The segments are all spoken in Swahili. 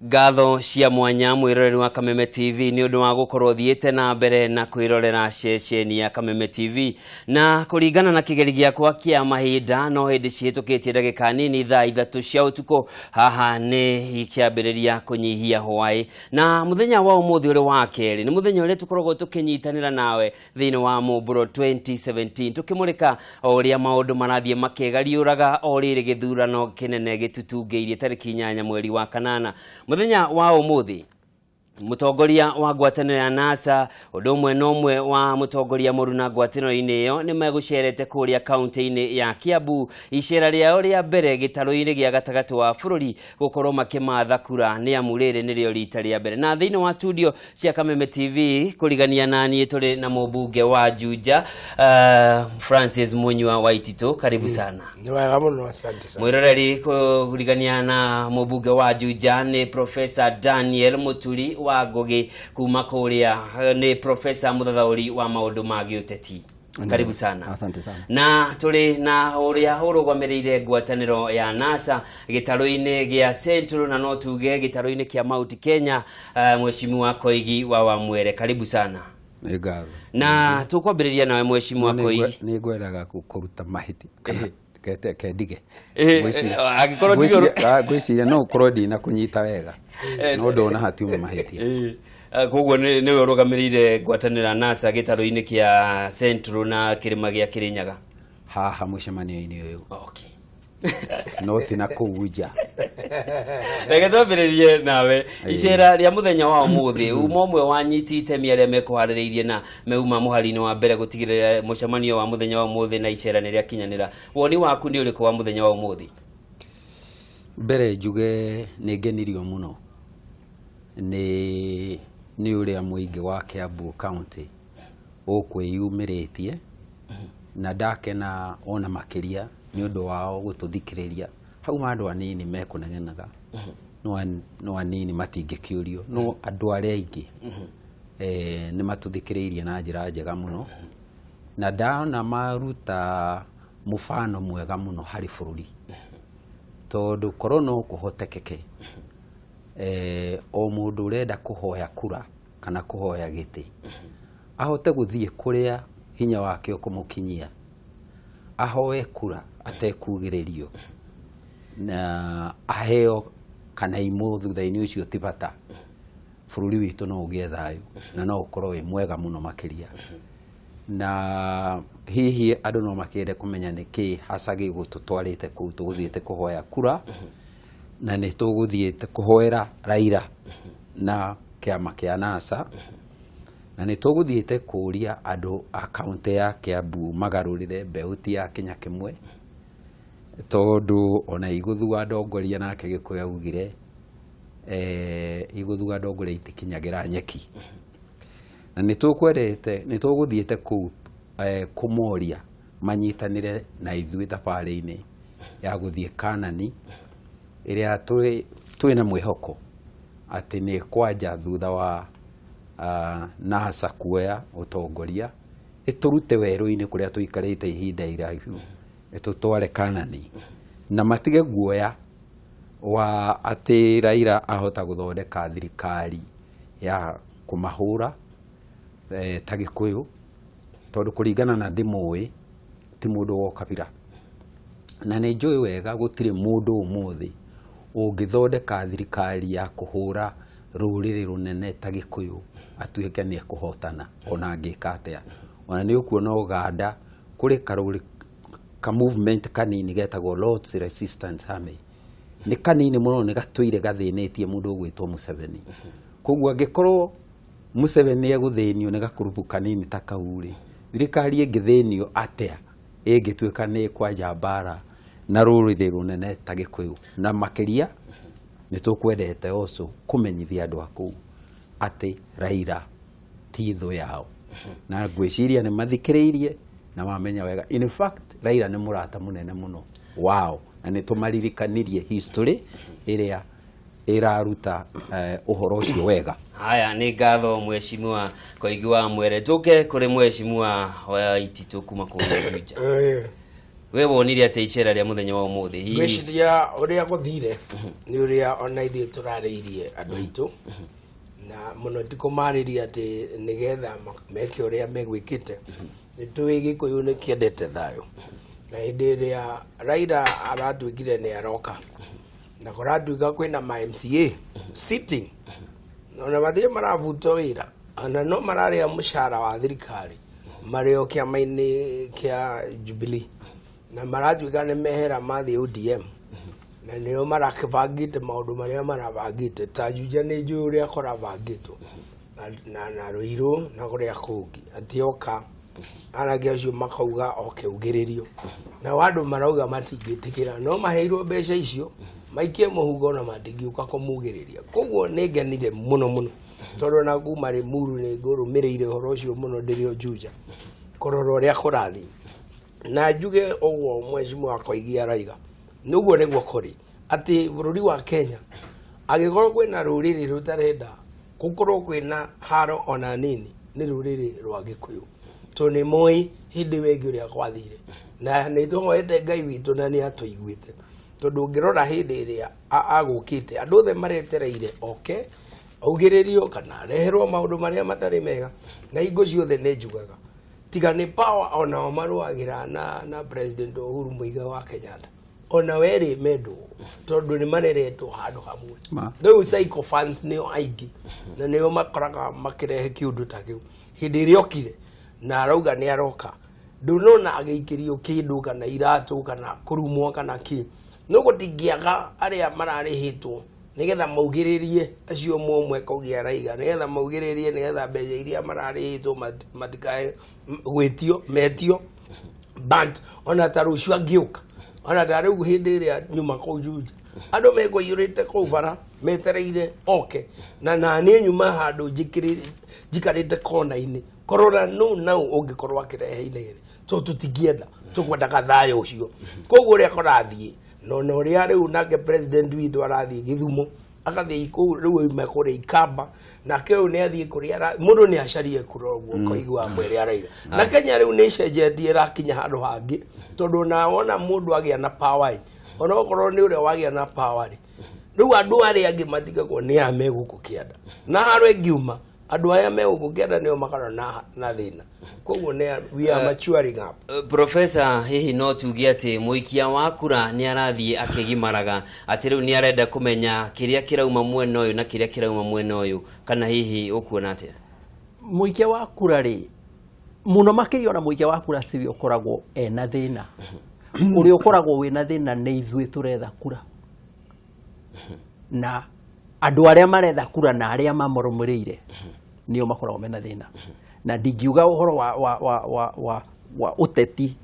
Gatho cia mwanya mwiroreri wa Kameme TV ni undu wa gukorwo thiete na mbere na kwirorera ceceni ya Kameme TV na kuringana na kigeri giakwa kia mahinda no hindi cihitukitie ndagika nini thaa 3 cia utuko haha ni ikiambiriria kunyihia hwai na muthenya wa umuthi uri wa keri ni muthenya uri tukoragwo tukinyitanira nawe thiini wa Muumburo2017 tukimurika uria maundu marathie makegariuraga orire githurano kinene gitutungeirie tariki 8 mweri wa kanana. Muthenya wa umuthi mutongoria wa ngwataniro ya NASA udumwe nomwe wa mutongoria muruna ngwataniro-ini iyo ni megucerete kuria kaunti-ini ya Kiambu Iceera ria ria mbere gitaro-ini gia gatagati wa bururi gukorwo makimatha kura ni amurire nirio rita ria mbere na thiini wa studio cia Kameme TV kurigania nani turi na mubunge wa Juja Francis Munywa wa Itito karibu sana. Ni wega muno asante sana. Mwiroreri kurigania na mubunge wa Juja ni Professor Daniel Muturi wa Goge kuma kuria ni Professor muthathauri wa maundu ma giuteti. Karibu sana. Asante sana. Na tuli na uria urugamiririre ngwataniro ya NASA gitaro-ini gia Central na no tuge gitaro-ini kia Mount Kenya mheshimiwa Koigi wa Wamwere karibu sana. Egaro. Na tukwambiriria nawe mheshimiwa Koigi. Ni gweraga kuruta mahiti kana ke dige. Agikorwo tigoro gwiciria no ukorodi na kunyita wega. No ndona hatiuma mahiti. Koguo ni urugamirire ngwatanira NASA gitaro-ini kia Central na kirima gia Kirinyaga. Haha mucemanio-ini uyu. Okay. No tina kuuja. Reke twambiririe nawe Iceera ria muthenya wa umuthi umwe wanyitite miaria mekuhaririirie na meuma muhari-ini wa mbere gutigirira mucemanio wa muthenya wa umuthi na Iceera ni ria kinyanira. Woni waku ni uriku wa muthenya wa umuthi? Mbere njuge ni ngenirio muno ni uria muingi wa Kiambu county ukwiyumiritie na ndakena ona makiria ni undu wao gututhikiriria hau mandu anini mekunegenaga no anini matingikiurio no andu aria aingi ni matuthikiririe na njira njega muno na ndaona maruta mufano mwega muno hari bururi tondu korono kuhotekeke o mundu urenda kuhoya kura kana kuhoya giti ahote guthie kuria hinya wake ukumukinyia ahoe kura atekugiririo na aheo kana imu thutha-ini ucio tibata bururi witu no ugie thayu na no ukorwo wi mwega muno makiria na hihi andu no makende kumenya niki hacagi gututwarite kuu tuguthiete kuhoya kura na ni tuguthiete kuhoera Raila na kiama kia NASA na ni tuguthiete kuria andu a kaunti ya Kiambu magarurire mbeuti ya Kenya kimwe tondu ona iguthua ndongoria nake gikuya augire iguthua ndongoria itikinyagira nyeki na ni tuguthiete ku kumoria manyitanire na ithui tafari-ini ya guthie Kanani iria twina mwihoko ati ni kwanja thutha wa NASA kuoya utongoria iturute weru-ini kuria tuikarite ihinda iraihu itutware Kanani na matige guoya wa ati Raila ahota guthondeka thirikari ya kumahura tagikuyu tondu kuringana na ndimui ti mundu wo kabira na ni njui wega gutire mundu umuthi ungithondeka thirikari ya kuhura ruriri runene tagikuyu atuike ni kuhotana ona angika atia ona ni ukuona Uganda kuri karuri ka movement kanini getagwo Lord's Resistance Army ni kanini muno ni gatuire gathinitie mundu ugwitwo Museveni koguo angikorwo Museveni eguthinio ni gakurubu kanini takauri thirikari ingithinio atia ingituika ni kwanja bara na ruriri runene tagikuyu na makiria ni tukwendete oso kumenyithia andu aku ati Raila ti thu yao na gwiciria ni mathikiriirie na mamenya wega in fact Raila ni murata munene muno wao na ni tumaririkanirie history iria iraruta uhoro ucio wega. Haya ni ngatho mheshimiwa Koigua Mwere. Njuke kuri mheshimiwa wa Ititu kuma ku Juja. We wonire ate icera ria muthenya wa umuthi hihi gwiciria uria guthire ni uria ona ithuĩ turariirie andu aitu na muno tikumariria ati nigetha meke uria megwikite ni tui Gikuyu ni kiendete thayo na hindi iria Raila aratuikire ni aroka na kuratuika kwina ma MCA sitting na mathie maravuta wira ana no mararia mushara wa thirikari mario kiama-ini kia Jubilee na maratuika ni mehera mathi ODM na nio marakibangite maundu maria marabangite ta Juja ni njui uria koravangitwo na Ruiru na kuria kungi atioka anake acio makauga okeugiririo na wandu marauga matingitikira no maheirwo mbeca icio maikie muhugo na matingiuka kumugiriria koguo ni ngenire muno tondu na kuma Limuru ni ngurumirire horo ucio muno ndirio Juja kororo uria kurathi na njuge ogwo mheshimiwa wa Koigia Raila nuguo niguo kuri ati bururi wa Kenya agikorwo kwina ruriri rutarenda gukorwo kwina haro ona nini ni ruriri rwa Gikuyu to ni moi hindi wengi uria kwathire na ni tuhoete Ngai witu na ni atuiguite tondu ngirora hindi iria agukite andu othe maretereire augiririo kana reherwo maundu maria matari mega na ingo ciothe ni njugaga tiga ni power ona maruagira na president Uhuru Muigai wa Kenyatta ona weri medo tondu ni mareretwo handu hamwe no psycho fans ni aigi na nio makoraga makirehe kiundu ta kiu hindi iria okire na arauga ni aroka ndunona agiikirio kindu kana iratu kana kurumwo kana ki no gutingiaga aria mararihitwo nigetha maugiririe acio momwe Koigia Raila nigetha maugiririe nigetha mbeca iria mararihitwo matikae gwitio metio but ona tarucio angiuka ona ndariu hindi iria nyuma ku Juja andu megoyurite ku bara metereire na nani nyuma handu jikarite kona-ini korora no nau ungikorwo akirehe inere to tutingienda tukwenda gathayo ucio koguo uria korathie no ria riu nake president witu arathie Githumo akathie iku riu mekore Ikamba na keu ni athie kuria mundu ni acarie kuroguo Koigua Mwere Raila na Kenya riu ni cenjetie rakinya handu hangi tondu na wona mundu agia na power ona okorwo ni uria wagia na power riu andu aria angi matigagwo ni ameguku kianda na haro engiuma andu aya meguku kianda nio makara na thina koguo ne we are maturing up. Professor hihi no tugie ati muikia wa kura ni arathie akigimaraga ati riu ni arenda kumenya kiria kirauma mwena uyu na kiria kirauma mwena uyu kana hihi ukuona atia muikia wa kura ri muno makirio na muikia wa kura tibi ukoragwo ena thina uri ukoragwo wina thina ni ithui turetha kura na andu aria maretha kura na aria mamoromiriire nio makoragwo mena thina na ndingiuga uhoro wa uteti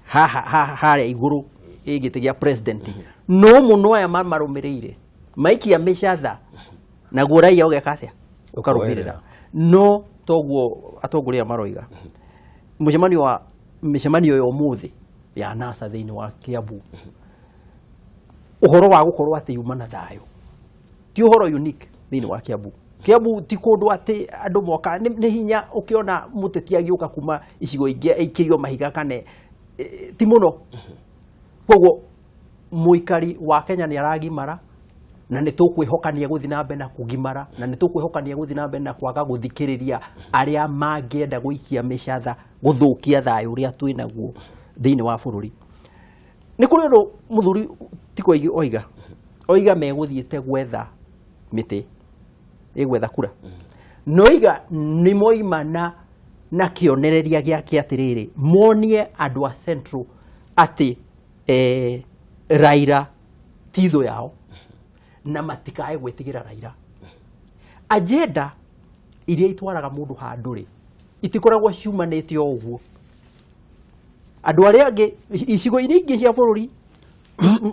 haria iguru igite gia president no muno aya marumiriire maikia micatha na guoraia ugekatia ukarumирira no toguo atongoria maroiga mucemanio yo muthi ya NASA thiini wa Kiambu uhoro wa gukorwo ati yuma na thayo ti uhoro unique thiini wa Kiambu ti kundu ati andu moka ni hinya ukiona muteti agiuka kuma icigo ingi ikirio mahiga kane ti muno koguo muikari wa Kenya ni aragimara na ni tukwihokania guthi na mbere na kugimara na ni tukwihokania guthi na mbere na kwaga guthikiriria aria mangienda guikia micatha guthukia thayo uria twinaguo thiini wa bururi ni kuri ndo muthuri tiko oiga meguthiete gwetha miti igwetha kura noiga ni moimana na kionereria giake atiriri monie andu a Central ati Raila titho yao na matikae gwetigira Raila agenda iria itwaraga mundu handuri itikoragwo ciumanite o uguo andu aria angi icigo iria ingi cia bururi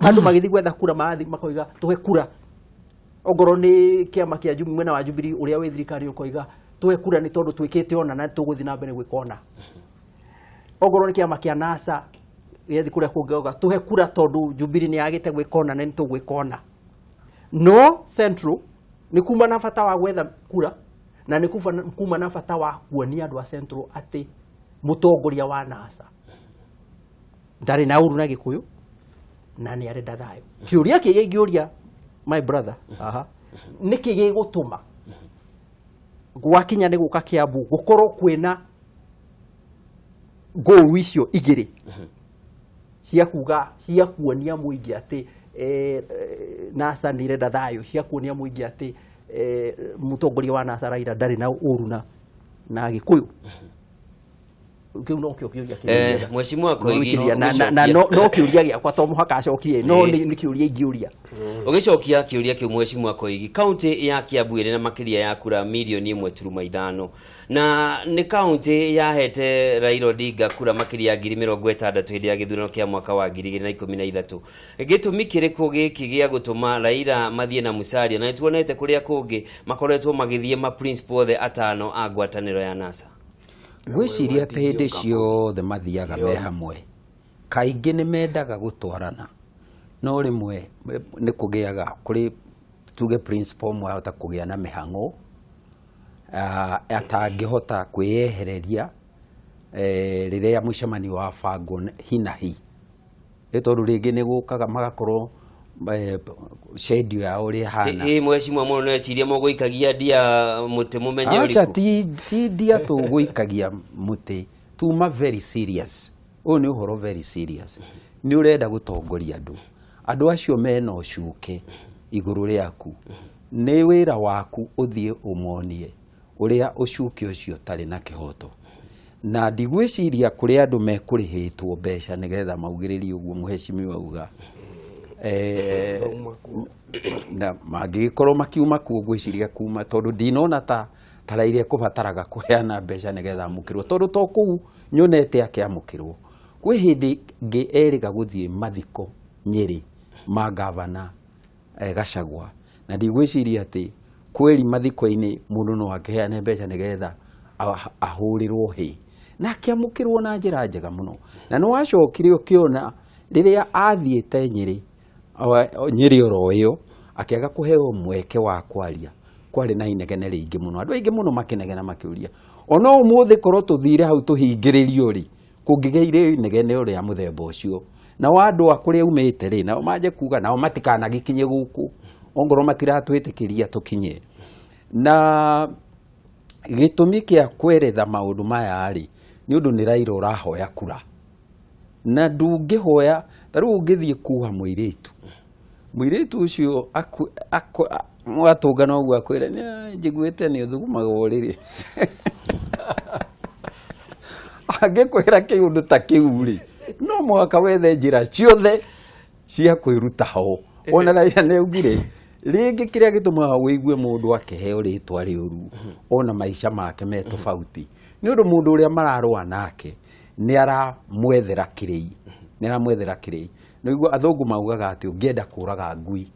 andu magithi gwetha kura marathi makoiga tuhe kura ogoro ni kiama kia mwena wa Jubilee uria we thirikari ukoiga tuhe kura ni tondu twikite ona na tuguthi na mbere gwikona ogoro ni kiama kia NASA yethi kuria kungeoga tuhe kura tondu Jubilee ni agite gwikona na ni tugwikona no Central nĩ kuma na bata wa gwetha kura na nĩ kuma na bata wa kuonia andũ a Central atĩ mũtongoria wa NASA ndarĩ na ũru na Gĩkũyũ na nĩ arenda thayũ. Kĩũria kĩrĩa ingĩũria my brother, nĩkĩ gĩgũtũma gwakinya nĩ gũka Kiambu gũkorwo kwĩna ngũru icio igĩrĩ cia kuonia mũingĩ atĩ NASA nĩ irenda thayũ, cia kuonia mũingĩ atĩ mũtongoria wa NASA Raila ndarĩ na ũru na Gĩkũyũ? Kĩu no kĩo kĩũria kĩrĩa Mheshimiwa Koigi na no kĩũria gĩakwa to mũhaka acokie, no nĩ kĩũria ingĩũria. Ũgĩcokia kĩũria kĩu Mheshimiwa Koigi, kaunti ya Kiambu ĩrĩ na makĩria ya kura milioni 1.5 na nĩ kaunti yahete Raila Odinga kura makĩria ya 60,000 hĩndĩ ya gĩthurano kĩa mwaka wa 2013. Gĩtũmi kĩrĩkũ gĩkĩ gĩa gũtũma Raila mathiĩ na Musalia, na tuonete kũrĩa kũngĩ makoretwo magĩthiĩ ma principal the atano a ngwatanĩro ya NASA? Gwĩciria atĩ hĩndĩ ciothe mathiaga me hamwe, kaingĩ nĩ mendaga gũtwarana, no rĩmwe nĩ kũgĩaga kũrĩ tuge principal mwe ahota kũgĩa na mĩhang'o atangĩhota kwĩyehereria rĩrĩa mũcemanio wa bangwo hi na hi, tondũ rĩngĩ nĩ gũkaga magakorwo schedule yao ũrĩa hana. Mheshimiwa mũno no eciria mũgũikagia ndia mũtĩ mũmenye ũrĩkũ? Aca ti ndia tũgũikagia mũtĩ, tuma very serious. Ũyũ nĩ ũhoro very serious. Nĩ ũrenda gũtongoria andũ acio mena ũcuke igũrũ rĩaku, nĩ wĩra waku ũthiĩ ũmonie ũrĩa ũcuke ũcio tarĩ na kĩhoto, na ndigwĩciria kũrĩ andũ mekũrĩhĩtwo mbeca nĩgetha maugĩrĩrie ũguo Mheshimiwa auga na mangĩkorwo makiuma kuo gwĩciria kuma, tondũ ndinona ta Raila kũbataraga kũheana mbeca nĩgetha amũkĩrwo, tondũ to kũu nyonete akĩamũkĩrwo. Kwĩ hĩndĩ ngĩ erĩga gũthiĩ mathiko Nyĩrĩ ma gavana Gachagua, na ndigwĩciria atĩ kweli mathiko-inĩ mũndũ no akĩheane mbeca nĩgetha ahũrĩrwo hĩ, na akĩamũkĩrwo na njĩra njega mũno. Na nĩ wacokire ũkĩona rĩrĩa athiĩte Nyĩrĩ oro ĩyo akĩaga kũheo mweke wa kwaria, kwarĩ na inegene rĩingĩ mũno, andũ aingĩ mũno makĩnegena makĩũria ona ũmũthĩ korwo tũthire hau tũhingĩrĩrio rĩ kũngĩgeire inegene ũrĩa mũthemba ũcio, na andũ akũrĩa umĩte rĩ nao manje kuga nao matikanagĩkinye gũkũ ongorwo matiratwĩtĩkĩria tũkinye. Na gĩtũmi kĩa kweretha maũndũ maya rĩ nĩ ũndũ nĩ Raila ũrahoya kura, na ndũngĩhoya tarĩu ũngĩthiĩ kuha mũirĩtu ũcio mwatũngana ũguo akwĩra njiguĩte nĩ ũthugumaga ũrĩrĩ angĩkwĩra kĩũndũ ta kĩu rĩ no mũhaka wethe njĩra ciothe cia kwĩruta ho. Ona Raila nĩ augire rĩngĩ kĩrĩa gĩtũmaga wĩigue mũndũ akĩheo rĩtwa rĩũru ona maica make me tofauti nĩ ũndũ mũndũ ũrĩa mararũa nake nĩ aramwethera kĩrĩi. Nĩguo athũngũ maugaga atĩ ũngĩenda kũraga ngui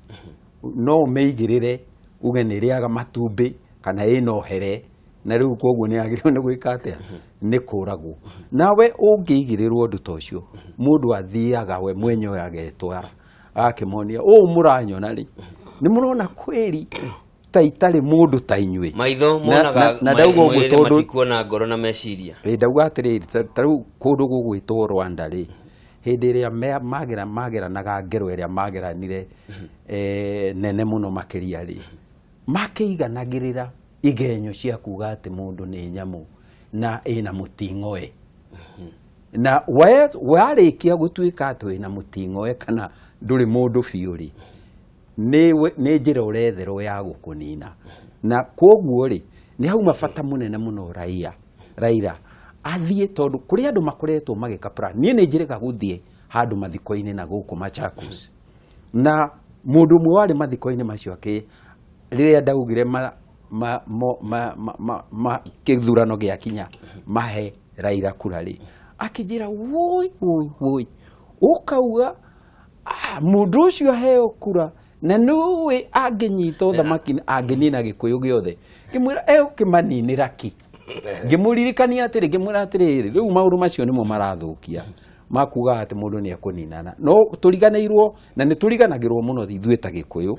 no ũmĩigĩrĩre uge nĩ rĩaga matumbĩ kana ĩnohere, na rĩu koguo nĩ agĩrĩirwo nĩ gwĩka atĩa nĩ kũragwo. Nawe ũngĩigĩrĩrwo ũndũ ta ũcio mũndũ athiaga we mwenyewe agetwara akĩmonia mũranyona rĩ nĩ mũrona kweli ta itarĩ mũndũ ta inyuĩ maitho monaga mwĩrĩ matikuona ngoro na meciria. Ndauga atĩrĩrĩ tarĩu kũndũ gũgwĩtwo Rwanda rĩ hĩndĩ ĩrĩa mageranaga ngero ĩrĩa mageranire nene mũno makĩria rĩ makĩiganagĩrĩra igenyo cia kuga atĩ mũndũ nĩ nyamũ na ĩna mũting'oe, na warĩkia gũtuĩka atĩ wĩna mũting'oe kana ndũrĩ mũndũ biũ rĩ nĩ njĩra ũretherwo ya gũkũnina. Na koguo rĩ nĩ hauma bata mũnene mũno Raila athiĩ, tondũ kũrĩ andũ makoretwo magĩka plan. Niĩ nĩ njĩrĩga gũthiĩ handũ mathiko-inĩ na gũkũ Machakos, na mũndũ ũmwe warĩ mathiko-inĩ macio rĩrĩa ndaugire kĩthurano gĩakinya mahe Raila kura rĩ akĩnjĩra woi ũkauga mũndũ ũcio aheo kura na nĩwe angĩnyita ũthamaki angĩnina Gĩkũyũ gĩothe. Ngĩmwĩra ũkĩmaninĩra ki, ngĩmũririkania atĩrĩ ngĩmwĩra atĩrĩrĩ rĩu maũndũ macio nĩmo marathũkia makuga atĩ mũndũ nĩ ekũninana. No tũriganĩirwo na nĩ tũriganagĩrwo mũno ithuĩ ta Gĩkũyũ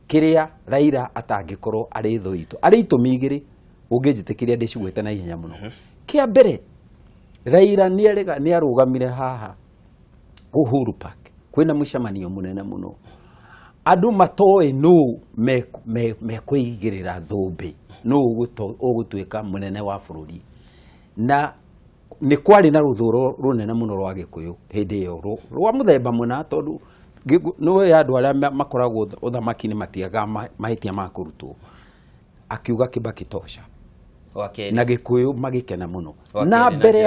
kiria Raila atangikorwo ari thu itu ari itumi igiri ungijitikiria ndicigwete na ihenya muno kia mbere Raila ni arugamire haha Uhuru Park kwina mucemanio munene muno andu matoe no me kwigirira thumbi no ugutuika munene wa bururi na ni kwari na ruthuro runene muno rwa Gikuyu hindi iyo rwa muthemba muna tondu no ya andu aria makoragwo uthamaki-ini matiaga mahitia ma kurutwo akiuga Kibaki tosha na Gikuyu magikena muno na mbere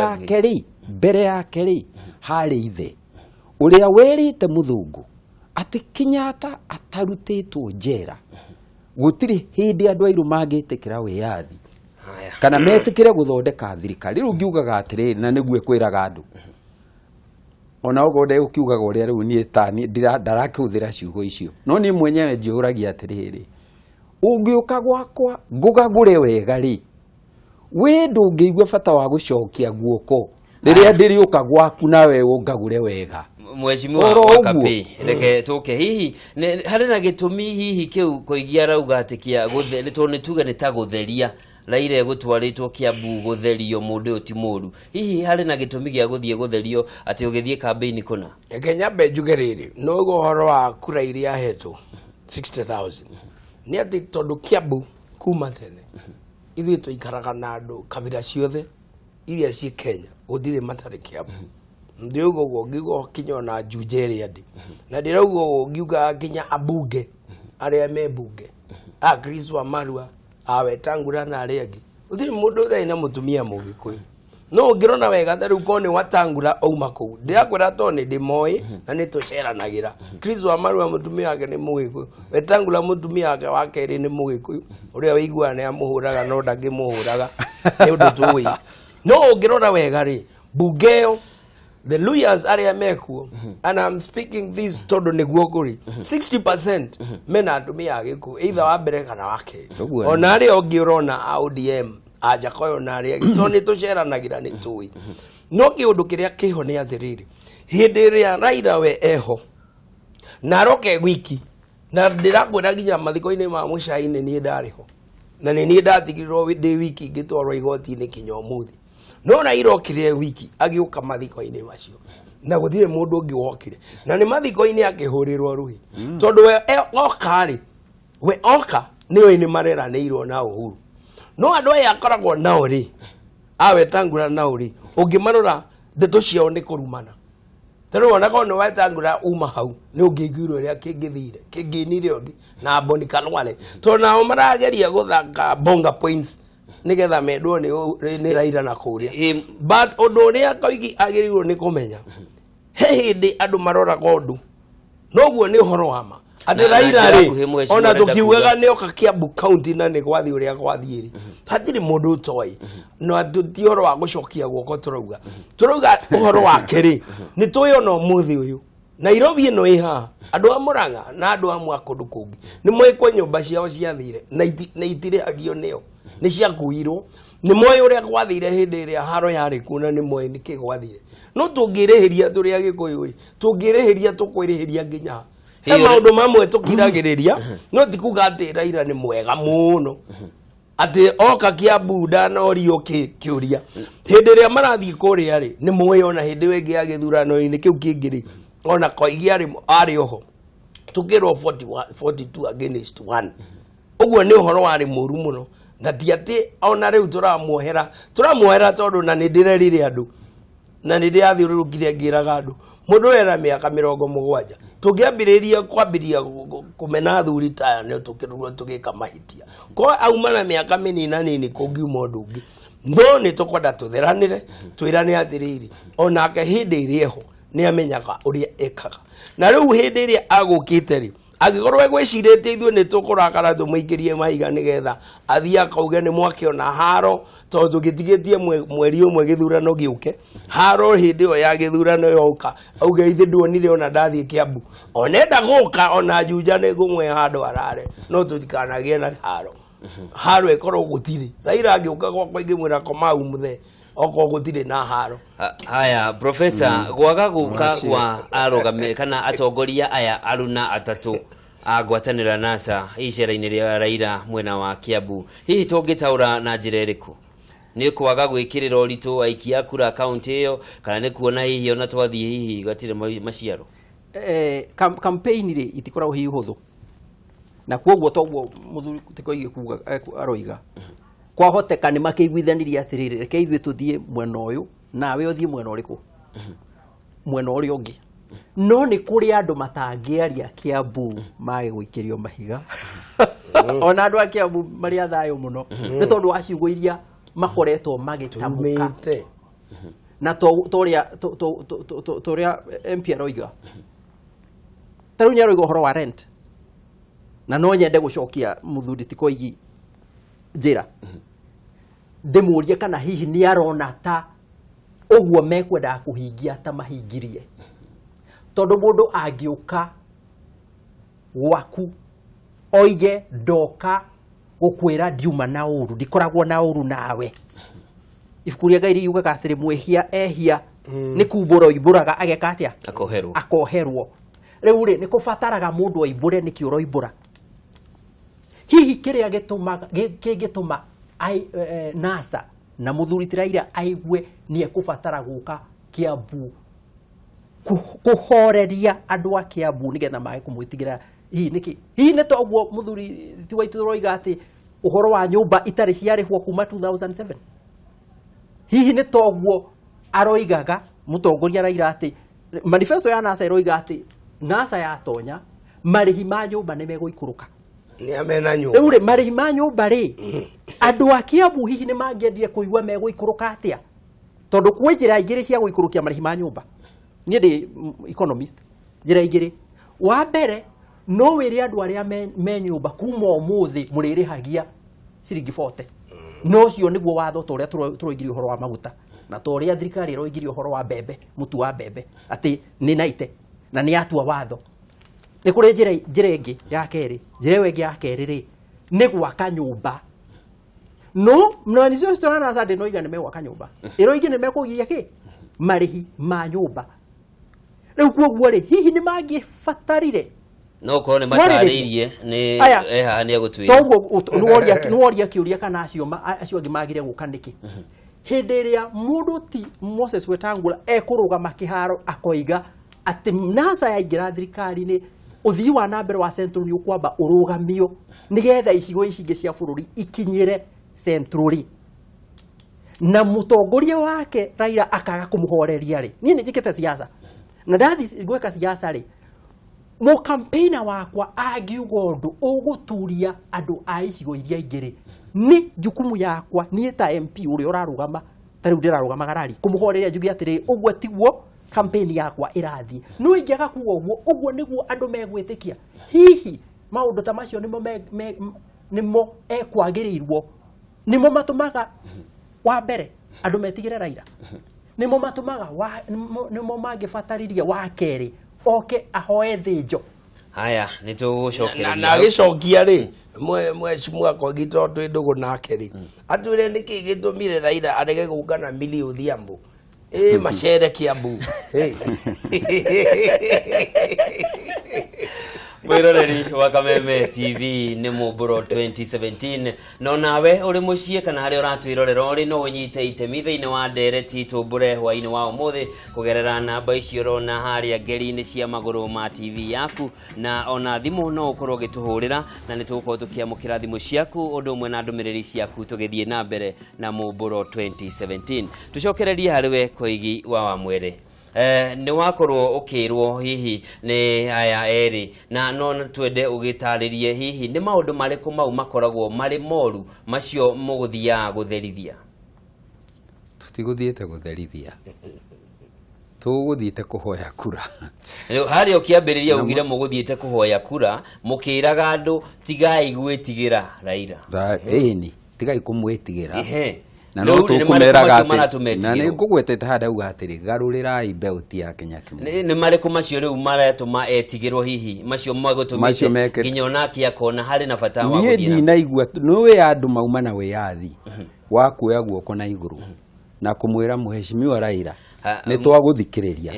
ya keri hari ithe uria werite muthungu ati Kenyatta atarutitwo njera gutiri hindi andu airu magitikira wiyathi kana metikire guthondeka thirikari riu ngiugaga atiriri na niguo kwiraga andu ona ogode ukiugaga uria riu nie tani ndarakiuthira ciugo icio no ni mwenyewe njiuragia atiriri ungiuka gwakwa ngugagure wega ri we ndungigwa bata wa gucokia guoko riria ndiriuka gwaku nawe ungagure wega Mheshimiwa wa Kapi reke tuke hihi hari na gitumi hihi kiu koigia rauga atikia gutheri tone tuga ni ta gutheria Raila gutwaritwo Kiambu gutherio mundu utimuru hihi hari na gitumi gia guthie gutherio ati ugithie campaign kuna Kenya bejugeriri no gohoro wa kura iria heto 60,000 ni ati tondu Kiambu kuma tene ithui tuikaraga na andu kabira ciothe iria ci Kenya gudire matari Kiambu ndiugo ngigo kinyo na jujeri andi na ndiraugo ngiuga kinya abunge aria me bunge Chris wa Marua awetangura na aria angi uthiri mundu thaina mutumia mugikuyu no ngirona wega tharu kone watangura ouma ku ndiakwira tone ndimoi na nituceranagira Chris wa Marua mutumia wake ni mugikuyu wetangura mutumia wake wa keri ni mugikuyu uria wigua ni amuhuraga no ndangimuhuraga ni undu tuwi no ngirona wega ri bungeo the lawyers area mekuo and I'm speaking this todo neguokuri 60% mena atumia agiku either wa mbere kana wake ona ari ogirona ODM aja koyo na ari gitoni tuceranagira ni tui no kiundu kiria kiho ni atiriri hindi ria Raila we eho na roke wiki na ndirakwira ginya mathiko-ini ma mucai-ini ni ndariho na ni ndatigirirwo ndi wiki ngitwarwo igoti-ini kinya umuthi no na irokire wiki agiuka mathiko-ini macio na gutire mundu ungi wokire na ni mathiko-ini akihurirwo ruhi tondu we okari we oka niwe ni marera ni iro na Uhuru no andu aya akoragwo nao ri awetangura nao ri ungimarora ndeto ciao ni kurumana tero ona kono wetangura uma hau ni ungigirwo ria kingithire kinginire ongi na Boni Kalwale to nao marageria guthaka bonga points nigetha medwo ni Raila na kuria but undu ria koigi agirirwo ni kumenya he hindi andu marora gondu noguo ni uhoro wama ati Raila ri ona tukiugaga ni oka Kiambu county na ni gwathi uria gwathiiri hatiri mundu utoi no atuti uhoro wa gucokia guoko turauga uhoro wake ri ni tuyona umuthi uyu Nairobi no iha andu amuranga na andu amwe akundu kungi ni mwekwa nyumba ciao ciathire na itire agio nio ni ciakuirwo ni moyo uria gwathire hindi iria haro yari kuna ni moyo ni kigwathire no tungirihiria turi agikuyuri tungirihiria tukwirihiria nginya he maundu mamwe tukiragiriria no tikuga ati Raila ni mwega muno ati oka Kiambu na orio kiuria hindi iria marathii kuria ri ni moyo na hindi wengi agithurano-ini kiu kingiri ona koigia ari oho tukirwo 42 against 1 uguo ni uhoro wari muru muno na ti ati ona riu turamuohera tondu na ni ndirerire andu na ni ndiathiururukire ngiraga andu mundu era miaka 70 tungiambiriria kwambiria kumena thuri taya ni tukirwo tugika mahitia ko auma na miaka minina nini kungiuma undu ungi ndo ni tukwenda tutheranire twirane atiriri onake hindi irieho ni amenyaga uria ekaga na riu hindi iria agukite ri agikorwo egwicirite ithuĩ nĩ tũkũrakara tũmũingĩrie mahiga nĩgetha athiĩ akauge nĩ mwakĩona haro tondũ tũgĩtigĩtie mweri ũmwe gĩthurano gĩũke haro hĩndĩ ĩyo ya gĩthurano yoka auge ithe ndwonire ona ndathiĩ Kiambu onenda gũka ona Juja nĩ ngũmwe handũ arare no tũtikanagĩe na haro ĩkorwo gũtirĩ Raila angĩũka gwakwa ingĩmwĩra Kamau mũthe oko gutire na haro haya professor gwaga guka kwa arugame kana atongoria aya aruna atatu agwatanira NASA Iceera ria Raila mwena wa Kiambu. Hihi tungitaura na njira iriku? Ni kwaga gwikirira uritu aikia kura account iyo kana ni kuona hihi ona twathie hihi gatire maciaro? Campaign ri itikoragwo hihi huthu. Na kwoguo toguo muthuri tikoige kuga aroiga. Kwa hoteka ni makiguithaniria atiriri reke ithwe tuthie mwena uyu nawe uthie mwena uriku. Mwena uri ungi. No ni kuri andu matangiaria Kiambu mage guikirio mahiga. Ona andu a Kiambu mari athayo muno. Ni tondu wa ciugo iria makoretwo magitamuka. Na toria MP aroiga. Taru nyaroiga horo wa rent. Na no nyende gucokia muthuri tikoigi njira. Ndemurie kana hihi ni arona ta uguo mekwenda kuhingia ta mahingirie. Tondu mundu angiuka gwaku oige ndoka gukwira ndiuma na uru ndikoragwo na uru nawe. Ifukuria gairi yuga kathire mwehia ehia ni kumbura oimburaga ageka atia akoherwo. Riu ri ni kubataraga mundu oimbure ni kiuro oimbura. Hihi kiria gituma NASA na muthuri Raila aigwe ni ekubatara guka Kiambu kuhoreria andu a Kiambu nigetha mage kumwitigira hihi niki hihi ne toguo muthuri tiwaitu roiga ati uhoro wa nyumba itari ciarihwo kuma 2007. Hihi ne toguo aroigaga mutongoria Raila ati manifesto ya NASA roiga ati NASA ya tonya marihi ma nyumba ne meguikuruka. Ni amena nyumba. Riu ri marihi ma nyumba ri andu a Kiambu hihi ne mangiendire kuigwa meguikuruka atia? Tondu kwe njira igiri cia guikurukia marihi ma nyumba. Ni ndi economist. Njira igiri. Wa mbere no wiri andu aria me nyumba kuma umuthi muririhagia ciringi 40. No cio niguo watho toria turoigirio horo wa maguta na toria thirikari iroigirio horo wa bebe mutu wa bebe ati ni naite na ni atua watho. Ni kuri njira ingi ya keri. Njira ingi ya keri ri ni gwaka nyumba. No mnanizo storana za de no iga ni me gwaka nyumba. Iroigi ni me kugia ki marihi ma nyumba. Riu kwoguo ri hihi ni magibatarire no ko ne mataririe ni ni agutwira toguo nuoria kiuria kana acio angi magire guka niki hindi ria mundu ti Moses Wetangula ekurugama kiharo akoiga ati NASA yaingira thirikari ni uthii wa nambere wa Central ni ukwamba urugamio nigetha icigo icingi cia bururi ikinyire Central na mutongoria wake Raila akaga kumuhoreria ri ni njikite siasa na ndathi gweka siasa ri mo campaigner wakwa agiuga undu uguturia andu a icigo iria ingiri ni jukumu yakwa ni ta MP uri urarugama tariu ndirarugama garari kumuhoreria njugi atiri ugwo tiguo campaign yakwa irathi no ingiaga kuo ugwo niguo andu megwitikia hihi maundu ta macio nimo ekwagirirwo nimo matumaga wa mbere andu metigire Raila nimo matumaga nimo magibatariria wa keri oke ahoe thijo. Haya nitugucokereria na gicokia ri mwe akogito twindugu nake ri atwire niki gitumire Raila arege gukana milio Kiambu macere Kiambu Mwiroreri wa Kameme TV ni Muumburo2017 no nawe uri mucie kana hari uratwirorera uri no unyite itemi thiini wa ndereti tumbure hwaini wa umuthi kugerera namba icio rona haria ngeri-ini cia maguru ma TV yaku na ona thimu no ukorwo gituhurira na nitugukorwo tukiamukira thimu ciaku undu umwe na ndumiriri ciaku tugithie na mbere na Muumburo2017 tucokererie hariwe koigi wa mwere. Ni wakorwo ukirwo hihi ni aya eri na no twende ugitaririe hihi ni maundu mariku mau makoragwo mari moru macio muguthia gutherithia. Tutiguthiete gutherithia tuguthiete kuhoya kura. Hari ukiambiriria ugire muguthiete kuhoya kura mukiraga andu tigai gwitigira Raila. Eni tigai kumwitigira na no tukumeraga na ni ngugwetete hada uga atiri garurirai beuti ya Kenya kimwe ni mariku macio riu maretuma etigirwo hihi macio magutumite ginyona kia kona hari na bata wa guthia ni ndinaigua no we andu mauma na wiathi wa kuoya guoko na iguru na kumwira muheshimiwa Raila ni twaguthikiriria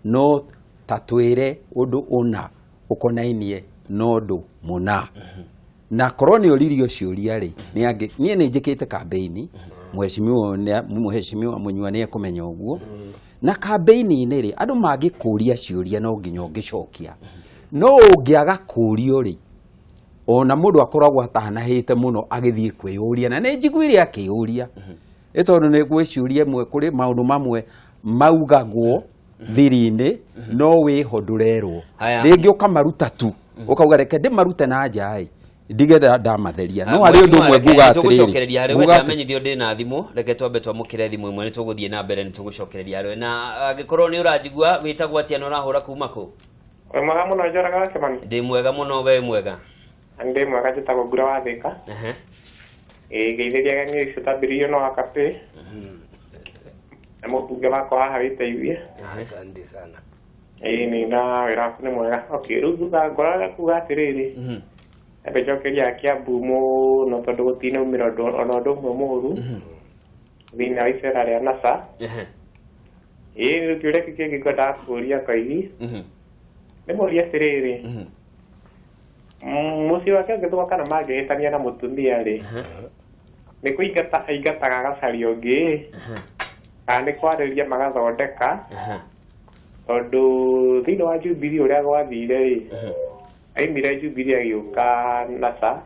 no tatwire undu una ukonainie nondo muna na koroni olirio ciuria ri nie ni njikite campaign mheshimiwa Munyua ni ekumenya uguo na campaign ni ri andu mangikuria ciuria no nginya ungicokia no ungiaga kurio ri ona mundu akoragwo atahanahite muno agithie kwiyuria na ni njiguire akiuria etondu ni gwiciuria mwe kuri maundu mamwe maugagwo thiri-ini no wiho ndurerwo ringi ukamaruta tu ukauga reke ndimarute na njai ndige ndamatheria no ari undu mwe nguga atiri tugucokereria hari wenda amenyithio ndina thimu reke twambe twamukire thimu imwe ni tuguthie na mbere ni tugucokereria hari na agikorwo ni urajigua witagwo atia na urahura kuma ku mwega muno njoraga Kimani ndi mwega muno we mwega ndi mwega njitagwo Ngura wa Thika geithĩria ni citabirio no akape na mũtunge wakwa haha wĩteithie asante sana ni na wĩra waku nĩ mwega okay rĩu thutha ngoraga kuga atĩrĩrĩ ebe njokeria Kiambu mũno tondũ gũtinaumĩra ona ũndũ ũmwe mũũru thĩinĩ wa Iceera ria Raila rĩu kĩũria kĩngĩ ngwendaga kũũria Koigi nĩ mũũria atĩrĩrĩ mũciĩ wake ũngĩthũka kana mangĩhĩtania na mũtumia rĩ nĩ kũingata aingataga gacaria ũngĩ kana nĩ kwarĩria magathondeka tondũ thĩinĩ wa Jubilee ũrĩa gwathire rĩ aimire Jubilee agĩũka NASA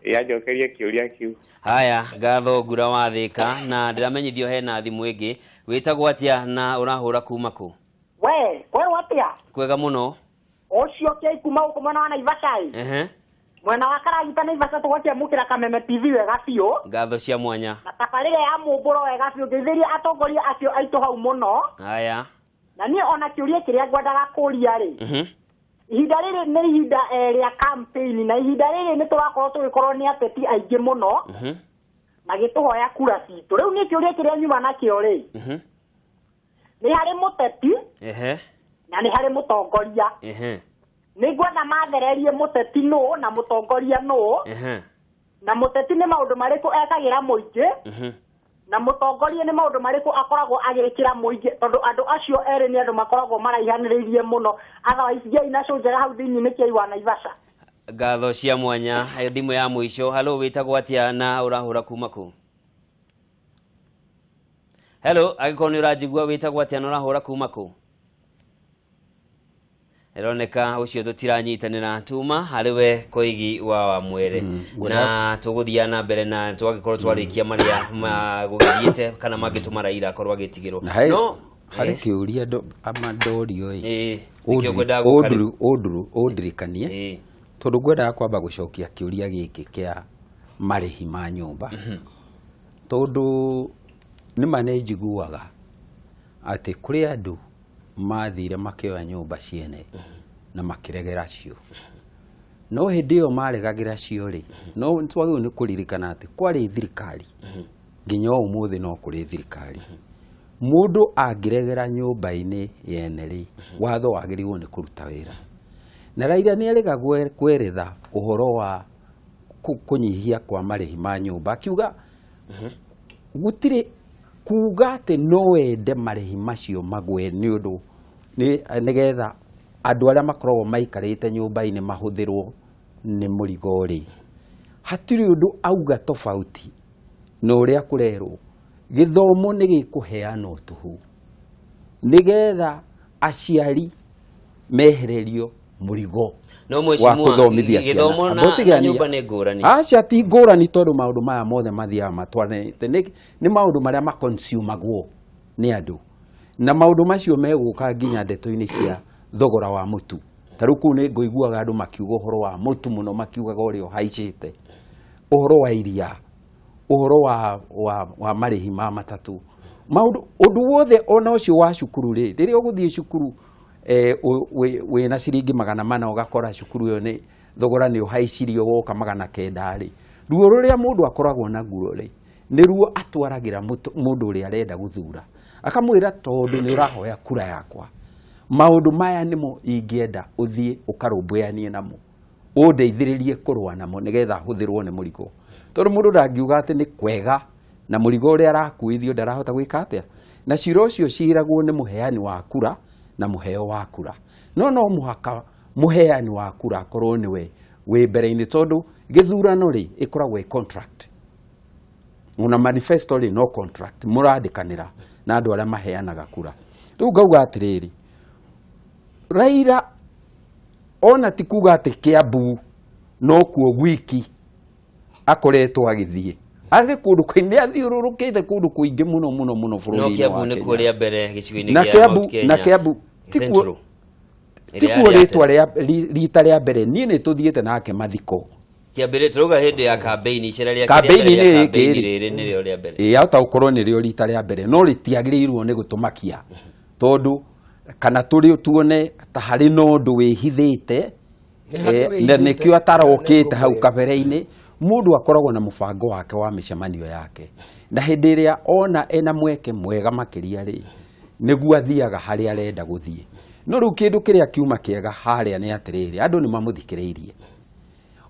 yanjokerie kĩũria kĩu haya ngatho Ngura wa Thika na ndiramenyithio hena thimu ĩngĩ wĩtagwo atia na ũrahũra kuma ku we watia kwega muno ucio ke kuma uko mwana wa Naivasha mwena wa Karagita Naivasha tugwatia mukira Kameme TV wega biũ ngatho cia mwanya na tabarĩra ya Muumburo wega biũ ngeithĩria atongoria acio aitũ hau mũno haya na niĩ ona kĩũria kĩrĩa ngwendaga kũria rĩ ihinda rĩrĩ nĩ ihinda rĩa campaign na ihinda rĩrĩ nĩ tũrakorwo tũgĩkorwo nĩ ateti aingĩ mũno na gĩtũhoya kura citũ rĩu nĩ kĩũria kĩrĩa nyuma nakĩo rĩ nĩ harĩ mũteti na nĩ harĩ mũtongoria nĩ ngwenda mathererie mũteti nũ na mũtongoria nũ na mũteti nĩ maũndũ marĩkũ ekagĩra mũingĩ na mũtongoria nĩ maũndũ marĩkũ akoragwo agĩkĩra mũingĩ tondũ andũ acio erĩ nĩ andũ makoragwo maraihanĩrĩirie mũno otherwise ngai na cũnjaga hau thĩinĩ kĩai wa Naivasha ngatho cia mwanya thimũ ya mũico halo wĩtagwo atia na ũrahũra kuma ku hello agĩkorwo nĩ ũranjigua wĩtagwo atia na ũrahũra kuma ku eroneka ucio tutiranyitanira tuma hariwe Koigi wa mwere na tuguthia na mbere na twagikorwo twarikia maria magugithiete kana magituma Raila akorwo agitigirwo no hari kiuria amandorio odrikanie tondu ngwenda kwamba gucokia kiuria giki kia marihi ma nyumba tondu ni manejiguaga ati kuri andu mathire makioya nyumba ciene na makiregera cio no hindi yo maregagira cio ri no twagĩrĩirwo nĩ kũririkana ati kwari thirikari nginya umuthi no kuri thirikari mundu angiregera nyumba-inĩ yene ri watho wagĩrĩirwo nĩ kũruta wĩra na Raila nĩ arega kweretha uhoro wa kunyihia kwa marihi ma nyumba akiuga gutire kuga ati no wende marihi macio magwe ni undu nigetha andu aria makoragwo maikarite nyumba-ini mahuthirwo ni murigo ri hatiri undu auga tofauti no uria kurerwo githomo ni gikuheana tuhu nigetha aciari mehererio murigo no mweshimua githomo na nyumba ni ngurani acia ti ngurani tondu maundu maya mothe mathia matwanite ni maundu maria makonsumagwo ni andu na maundu macio meguka nginya ndeto-ini cia thogora wa mutu taru ku ni ngoiguaga andu makiuga uhoro wa mutu muno makiugaga urio haicite uhoro wa iria uhoro wa marihi ma matatu maundu undu wothe ona ucio wa cukuru ri riria uguthie cukuru wina ciringi 400 ugakora cukuru yo ni thogora ni uhaicirio woka 900 ri ruo ruria mundu akoragwo na guo ri ni ruo atwaragira mundu uria arenda guthura akamwira tondu ni urahoya kura yakwa maundu maya nimo ingienda uthie ukarumbuania namo undeithiririe kurwa namo nigetha huthirwo ni murigo tondu mundu ndangiuga ati ni kwega na murigo uria arakuithio ndarahota gwika atia na ciro cio ciragwo ni muheani wa kura na muheo wa kura no muhaka muheani wa kura akorwo niwe we mbere-inĩ tondu githurano ri ikoragwo contract una manifesto ri no contract murandikanira na andu aria maheanaga kura riu ngauga atiriri Raila ona ti kuga ati Kiambu no kuo wiki akoretwo agithie ari kundu kwine athiururukite kundu kuingi muno bururi-ini no Kiambu ni kuria mbere gicigo-ini na Kiambu tikuo ritwa rita ria mbere nie ni tuthiete nake mathiko kiambire turuga hindi ya campaign icera ria riri ni rio ria mbere hata ukorwo ni rio rita ria mbere no ritiagiriirwo ni gutumakia tondu kana turi tuone ta hari no ndu wihithite na nikio atarokite hau kabere-ini mundu akoragwo na mubango wake wa micemanio yake na hindi iria ona ena mweke mwega makiria ri niguo athiaga hari arenda guthie no riu kindu kiria kiuma kiega haria ni atiriri andu ni mamuthikiriirie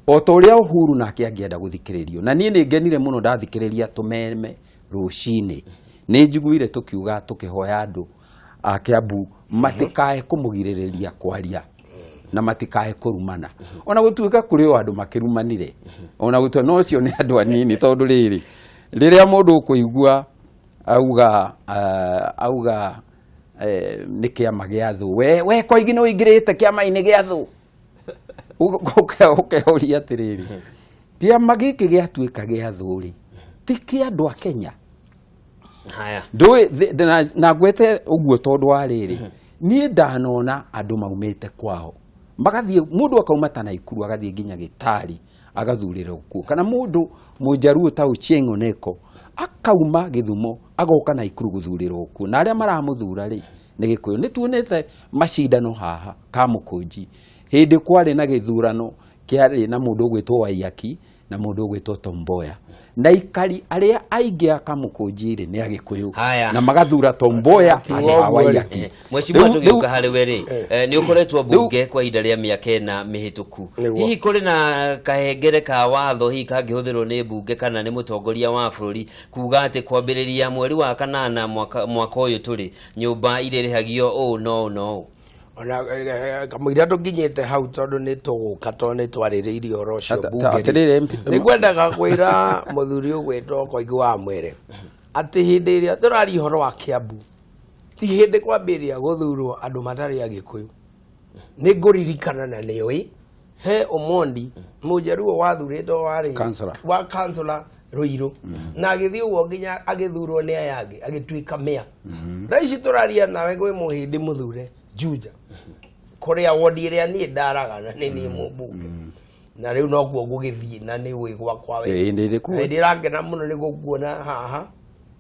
o ta uria Uhuru nake angienda guthikiririo na nie ni ngenire muno ndathikiriria tumeme rucini ni njiguire tukiuga tukihoya andu a Kiambu matikae kumugiririria kwaria na matikae kurumana ona gutuika kuri o andu makirumanire ona gutu no cio ni andu anini tondu riri riria mundu kuigua auga ni kiama gia thu we koigi no ingirite kiama-ini gia thu ukehoria atiriri kiama giki giatuika gia thu ri ti kia andu a Kenya haya ndui na gwete uguo tondu wa riri nie ndanona andu maumite kwao magathie mundu akauma ta Naikuru agathie nginya Gitari agathurira kuo kana mundu mujaruo ta Ochieng' Oneko akauma Githumo agoka Naikuru guthurira kuo na aria maramuthura ri ni Gikuyu ni tuonete macindano haha Kamukunji hindi kwari na githurano kiari na mundu gwitwo Waiyaki na mundu gwitwo Tom Mboya na ikari aria aingi a Kamukunji ri ni Agikuyu na magathura Tom Mboya a Waiyaki mwecimu tugiuka hari weri ni ukoretwo bunge kwa ihinda ria miaka 4 mihituku hihi kuri na kahengere ka watho hihi kangihũthĩrwo ni bunge kana ni mutongoria wa bururi kuga ati kwambiriria mweri wa kanana mwaka uyu turi nyumba irĩrĩhagio no ona kamwira tukinyite hau tondu ni tuguka tondu ni twaririirie horo cio bunge ni kwendaga kwira muthuri ugwitwo Koigi wa Mwere ati hindi iria turari horo wa Kiambu ti hindi kwambiria guthurwo andu matari Agikuyu ni nguririkana na nioi he Omondi mujaruo wathuritwo wa councillor Ruiru na agithii uguo nginya agithurwo ni ayangi agituika mea raici turaria nawe gwi muhindi muthure Juja kuria wodi iria ni ndaraga na ni mubunge na riu no kuo gugithii na ni wi gwakwa we ndirangena muno ni gukuona haha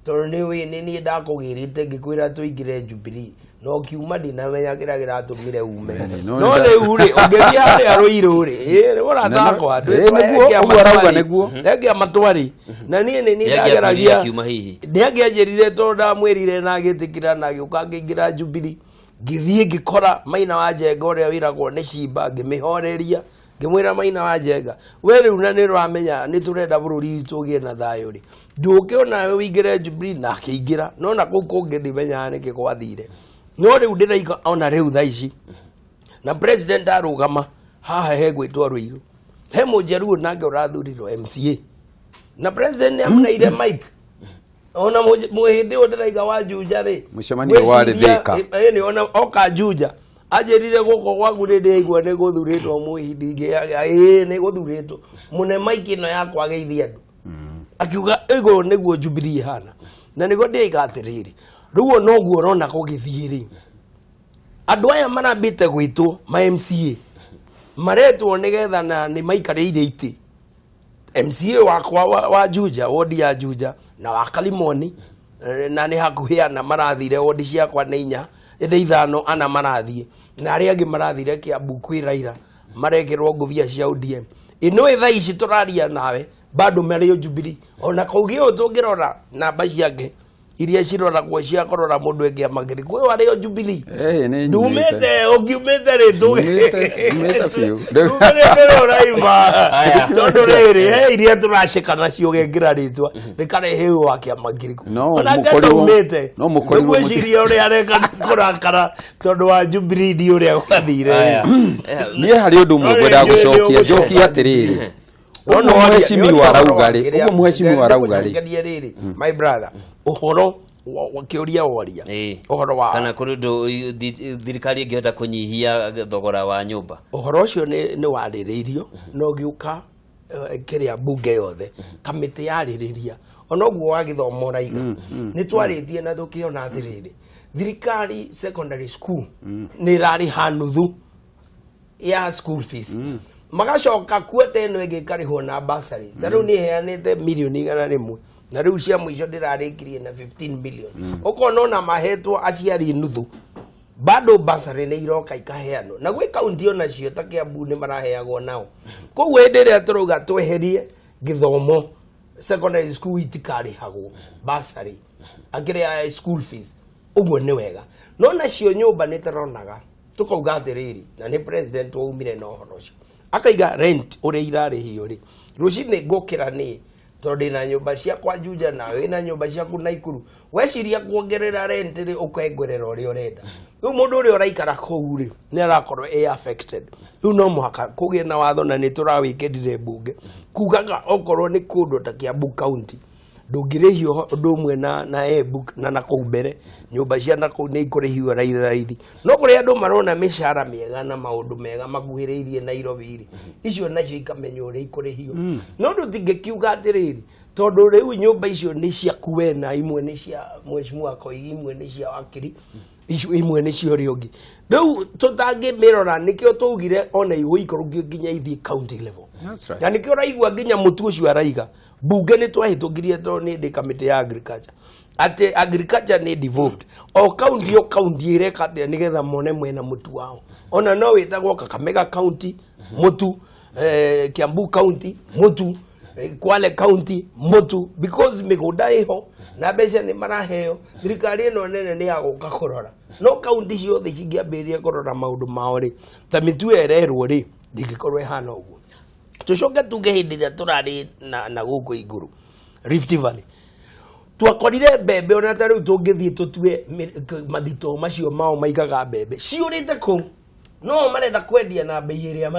tondu ni wi ni ndakugirite ngikwira tuingire Jubilee no kiuma ndinamenya kira giratumire ume no riu ri ungithii haria Ruiru ri urathakwa niguo ngia matwari na ni ndageragia ngianjirire tondu ndamwirire na agitikira na agiuka ngingira Jubilee ngithie ngikora Maina wa Njenga uria wiragwo ni Cimba ngimihoreria ngimwira Maina wa Njenga we riu na ni ramenya ni turenda bururi tugie na thayo ri ndukiona we wingire Jubilee na akiingira no na kuu kungi ndimenya ni kigwathire no riu ndiraika ona riu thaici na president arugama haha he gwitwo Ruiru he mujeruo nake urathurirwo MCA na president ni amuneire Mike ona muhindi ndiraika wa Juja ri mucemanio wa Thika ni ona oka Juja ajerire guko gwaku ni ndigwa ni guthuritwo muhindi ni guthuritwo mune Mike no yakwa geithia andu akiuga ego niguo Jubilee hana na nigo ndiga atiriri riu noguo rona kugithiiri andu aya marambite gwitwo ma MCA maretwo nigetha na ni maikariire iti MCA wakwa wa Juja wodi ya Juja na wa Kalimoni na ni hakuhiana marathire wodi ciakwa ni 4 5 ana marathie na aria angi marathire Kiambu kwi Raila marekirwo nguvia cia ODM ino tha ici turaria nawe bado merio Jubilee ona kaugi o tungirora namba ciake iria ciroragwo cia korora mundu engia magiri kwe wari o Jubilee ni ndumete ukiumete ritu umete biu ndumete uraima tondu riri he iria turacika nacio gengira ritwa rikarehe wa kia magiri ona ngendo umete no mukori gwiciria uri areka kurakara tondu wa Jubilee ndi uri gwathire ni hari undu mwe gwenda gucokia njokia atiriri ono mheshimiwa Raugari ugo mheshimiwa Raugari my brother uhoro wa kiuria woria uhoro wa kana kuri ndo thirikari ingihota kunyihia thogora wa nyumba uhoro ucio ni wariririo no giuka kiria bunge yothe kamiti yaririria ona guo wa githomo raiga ni twaritie na tukiona atiriri thirikari secondary school ni rari hanuthu ya school fees magacoka kuote eno ĩngĩkarĩhwo na basari na rĩu nĩ heanĩte mirioni 100 na rĩu cia mũico ndĩrarĩkirie na 15 million ũkona ona mahetwo aciari nuthu bado basari nĩ iroka ikaheanwo na gwĩ kaunti ona cio ta Kiambu nĩ maraheagwo nao koguo hĩndĩ ĩrĩa tũrauga tweherie gĩthomo secondary school itikarĩhagwo basari akĩrĩa school fees ũguo nĩ wega no nacio nyũmba nĩ tũronaga tũkauga atĩrĩrĩ na nĩ president waumire na ũhoro ũcio akaiga rent uri irarihio ri rucini ngukira ni tondu na nyumba cia kwa Juja na wina nyumba cia ku Naikuru weciria kuongerera rent ri ukengwerera uri urenda riu mundu uri uraikara kou ri ni arakorwo affected riu no muhaka kugie na watho na ni turawikendire bunge kugaga okorwo ni kundu ta Kiambu county ndungirihio undu umwe na Embu na nakou mbere nyumba cia nakou ni ikurihio raithi no kuri andu marona mishara miega na maundu mega maguhiriirie Nairobi ri icio nacio ikamenyo uri ikurihio no ndungikiuga atiriri tondu riu nyumba icio ni cia kuwena imwe ni cia mheshimiwa Koigi imwe ni cia wakiri icio imwe ni cio riongi riu tutangimirora nikio tugire ona igũikorogio nginya ithi county level that's right yani kio raigua nginya mutu ucio araiga bunge ni twahitukirie to ni ndi committee ya agriculture ate agriculture ni devolved o county ireka nigetha mone mwena mutu wao ona no witagwo Kakamega county mutu Kiambu county mutu Kwale county mutu because migunda iho na mbeca ni maraheo thirikari ino nene ni yaguka kurora no county ciothe cingiambiria kurora maundu mao ri ta mitu ererwo ri ndigikorwo ihana uguo tucoke tuge hindi ria turari na guku iguru Rift Valley twakorire mbembe ona ta riu tungithie tutue mathito macio mao maigaga mbembe ciurite ku no marenda kwendia na bei iria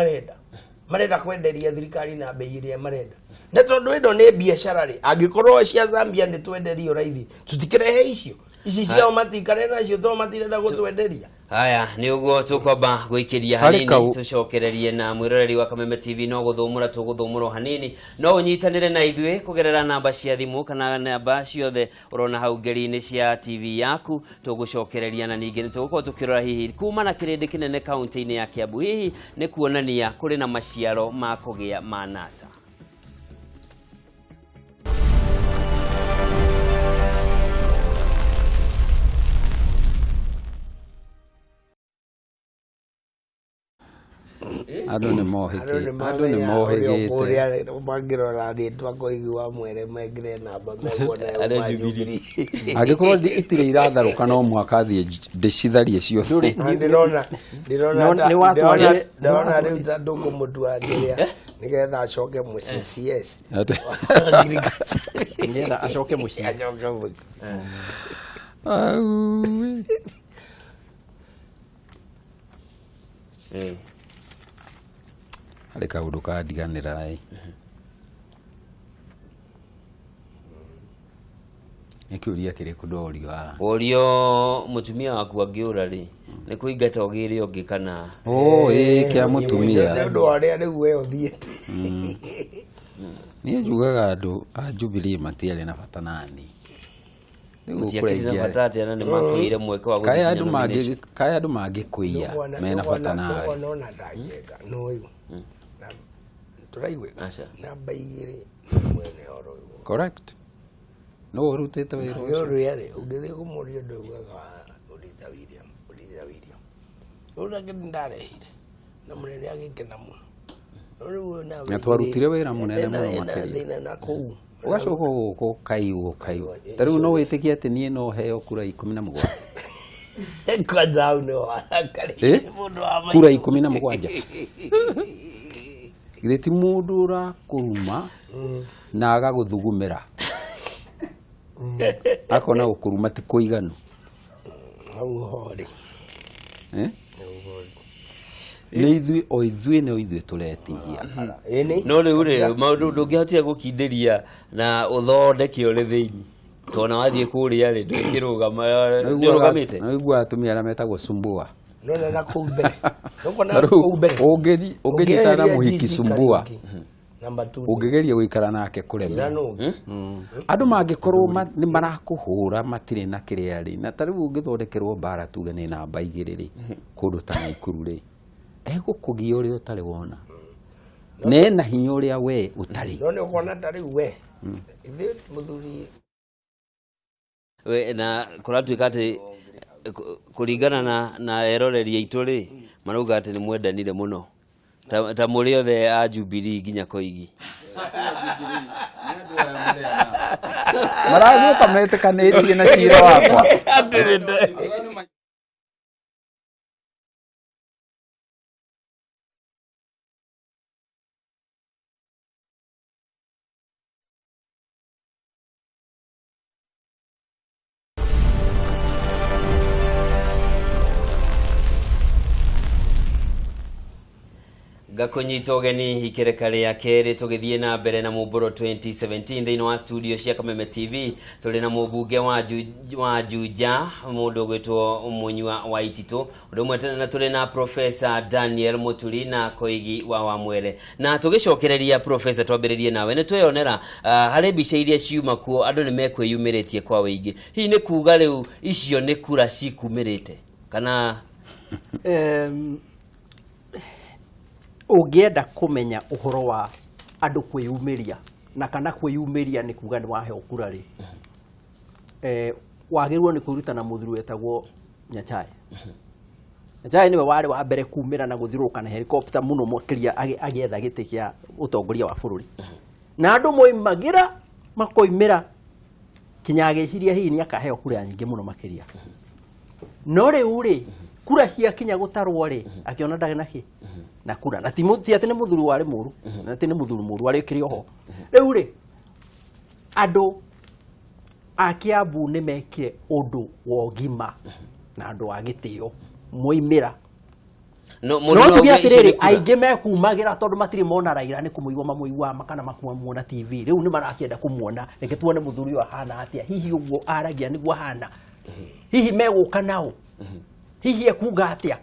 marenda kwenderia thirikari na bei iria marenda na tondu ino ni biashara ri angikorwo cia Zambia ni twenderio raithi tutikirehe icio ici ciao matikare nacio to matirenda gutwenderia haya ni uguo tukwamba guikiria hanini tucokererie na mwiroreri wa Kameme TV no guthumura tuguthumuro hanini no unyitanire na ithuĩ kugerera namba cia thimu kana namba ciothe urona hau ngeri-inĩ cia TV yaku tugucokereria na ningĩ tugukorwo tukirora hihi kuma na kĩrĩndĩ kĩnene kaunti-inĩ ya Kiambu hihi ni kuonania kũrĩ na maciaro ma kũgĩa ma NASA. Andu ni mohigite kuria mangirora ritwa kuigua mwere megire namba megona Ada Jubilee agikorwo itire iratharuka no mwaka thie ndicitharie ciothe ndirona ni watu wale ndona riu tandu kumutua ngiria nigetha acoke mu CCS nigetha acoke muci hari kaundu kandiganira nikiuria kiriku ndori wa orio mutumia waku angiura ri ni kuingata ogire ongi kana kia mutumia ndu aria riu we uthiete ni njugaga andu a Jubilee matiari na bata nani mutiakirira bata ati ana ni makuire mweke wa guthia kaya andu mangikuia mena bata nani ona ndageka no uyu turaigwe namba igiri mwene oro correct no urutete wira ucio yari ugithi kumuria ndugaga Uliza William ura ndarehire na munene agikena muno na twarutire wira munene muno makĩria na kũu ugacoka gũkũ kaiũ tarĩu no wĩtĩkie atĩ niĩ no heo kura 17 kwanza au no kura 17 githĩ ti mũndũ ũrakũruma na agagũthugumĩra akona gũkũruma ti kũiganu hau hori nĩ ithuĩ tũretihia no rĩu rĩ maũndũ ndũngĩhotire gũkindĩria na ũthondeke ũrĩ thĩinĩ tona wathiĩ kũrĩa rĩ ndũkĩrũgama nĩũrũgamĩte na ũiguaga atumia arĩa metagwo sumbua nona na kũu mbere ũngĩnyita na mũhiki sumbua number 2 ũngĩgeria gũikara nake kũremera andũ mangĩkorwo nĩ marakũhũra matirĩ na kĩrĩa rĩ na tarĩu ũngĩthondekerwo mbara tuge nĩ namba 2 rĩ kũndũ ta Naikuru rĩ egũkũgia ũrĩa ũtarĩ wona nena hinya ũrĩa we ũtarĩ no nĩ ũkona tarĩu we ithuĩ mũthuri we na kũratuĩka atĩ kũringana na eroreri aitũ rĩ marauga atĩ nĩ mwendanire mũno ta mũrĩ othe a Jubilee nginya Koigi maragĩũka metĩkanĩtie na cira wakwa gakunyita ũgeni ikereka rĩa kerĩ tũgĩthiĩ na mbere na Muumburo 2017 thĩinĩ wa studio cia Kameme TV tũrĩ na mũmbunge wa Juja mũndũ ũgwĩtwo Munywa wa Ititũ ũndũ ũmwe na tũrĩ na Professor Daniel Muturi na Koigi wa Wamwere na tũgĩcokereria Professor twambĩrĩrie nawe nĩ tweyonera harĩ mbica iria ciuma kuo andũ nĩ mekwĩyumĩrĩtie kwa wĩingĩ hihi nĩ kuuga rĩu icio nĩ kura cikumĩrĩte kana ũngĩenda kũmenya ũhoro wa andũ kwĩyumĩria na kana kwĩyumĩria nĩ kuga nĩ waheo kura rĩ wagĩrĩirwo nĩ kwĩruta na mũthuri wetagwo Nyachae nĩwe warĩ wa mbere kumĩra na gũthiũrũrũka na helicopter mũno makĩria agĩetha gĩtĩ kĩa ũtongoria wa bũrũri na andũ moimagĩra makoimĩra kinya agĩciria hihi nĩ akaheo kura nyingĩ mũno makĩria no rĩu rĩ kura cia kinya gũtarwo rĩ akĩona ndarĩ nakĩ na kura na ti atĩ nĩ mũthuri warĩ mũru na atĩ nĩ mũthuri mũru warĩ kĩrĩ oho rĩu rĩ andũ a Kiambu nĩ mekire ũndũ wa ũgima na andũ a gĩtĩo moimĩra no tuge atĩrĩrĩ aingĩ mekumagĩra tondũ matirĩ mona Raila nĩ kũmũigua mamũigua kana makuona TV rĩu nĩ marakĩenda kũmuona reke tuone mũthuri ũyũ ahana atĩa hihi ũguo aragia nĩguo ahana hihi megũka nao hihi ekuga atĩa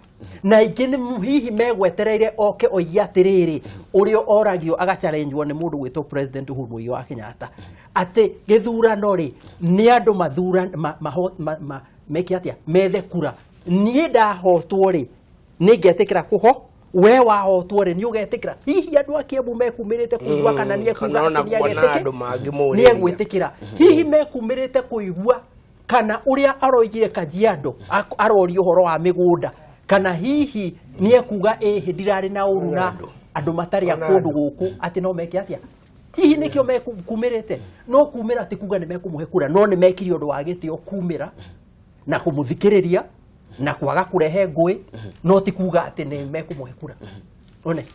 na ingĩ nĩ hihi megwetereire oke oigia atĩrĩrĩ ũrĩa oragio agacharenjwo nĩ mũndũ gwĩtwo President Uhuru Muigai wa Kenyatta atĩ gĩthurano rĩ nĩ andũ mathuran meke atĩa methe kura niĩ ndahotwo rĩ nĩngetĩkĩra kũho we wahotwo rĩ nĩ ũgetĩkĩra hihi andũ a Kiambu mekumĩrĩte kũigua kana nĩ ekuga nĩ egwĩtĩkĩra hihi mekumĩrĩte kũigua kana ũrĩa aroigire Kajiado arorio ũhoro wa mĩgũnda kana hihi nĩ ekuga ndirarĩ na ũru na andũ matarĩ a kũndũ gũkũ atĩ no meke atĩa hihi nĩkĩo mekumĩrĩte no kumĩra ti kuga nĩ mekũmũhe kura no nĩ mekire ũndũ wa gĩtĩo kumĩra na kũmũthikĩrĩria na kwaga kũrehe ngũĩ no ti kuga atĩ nĩ mekũmũhe kura one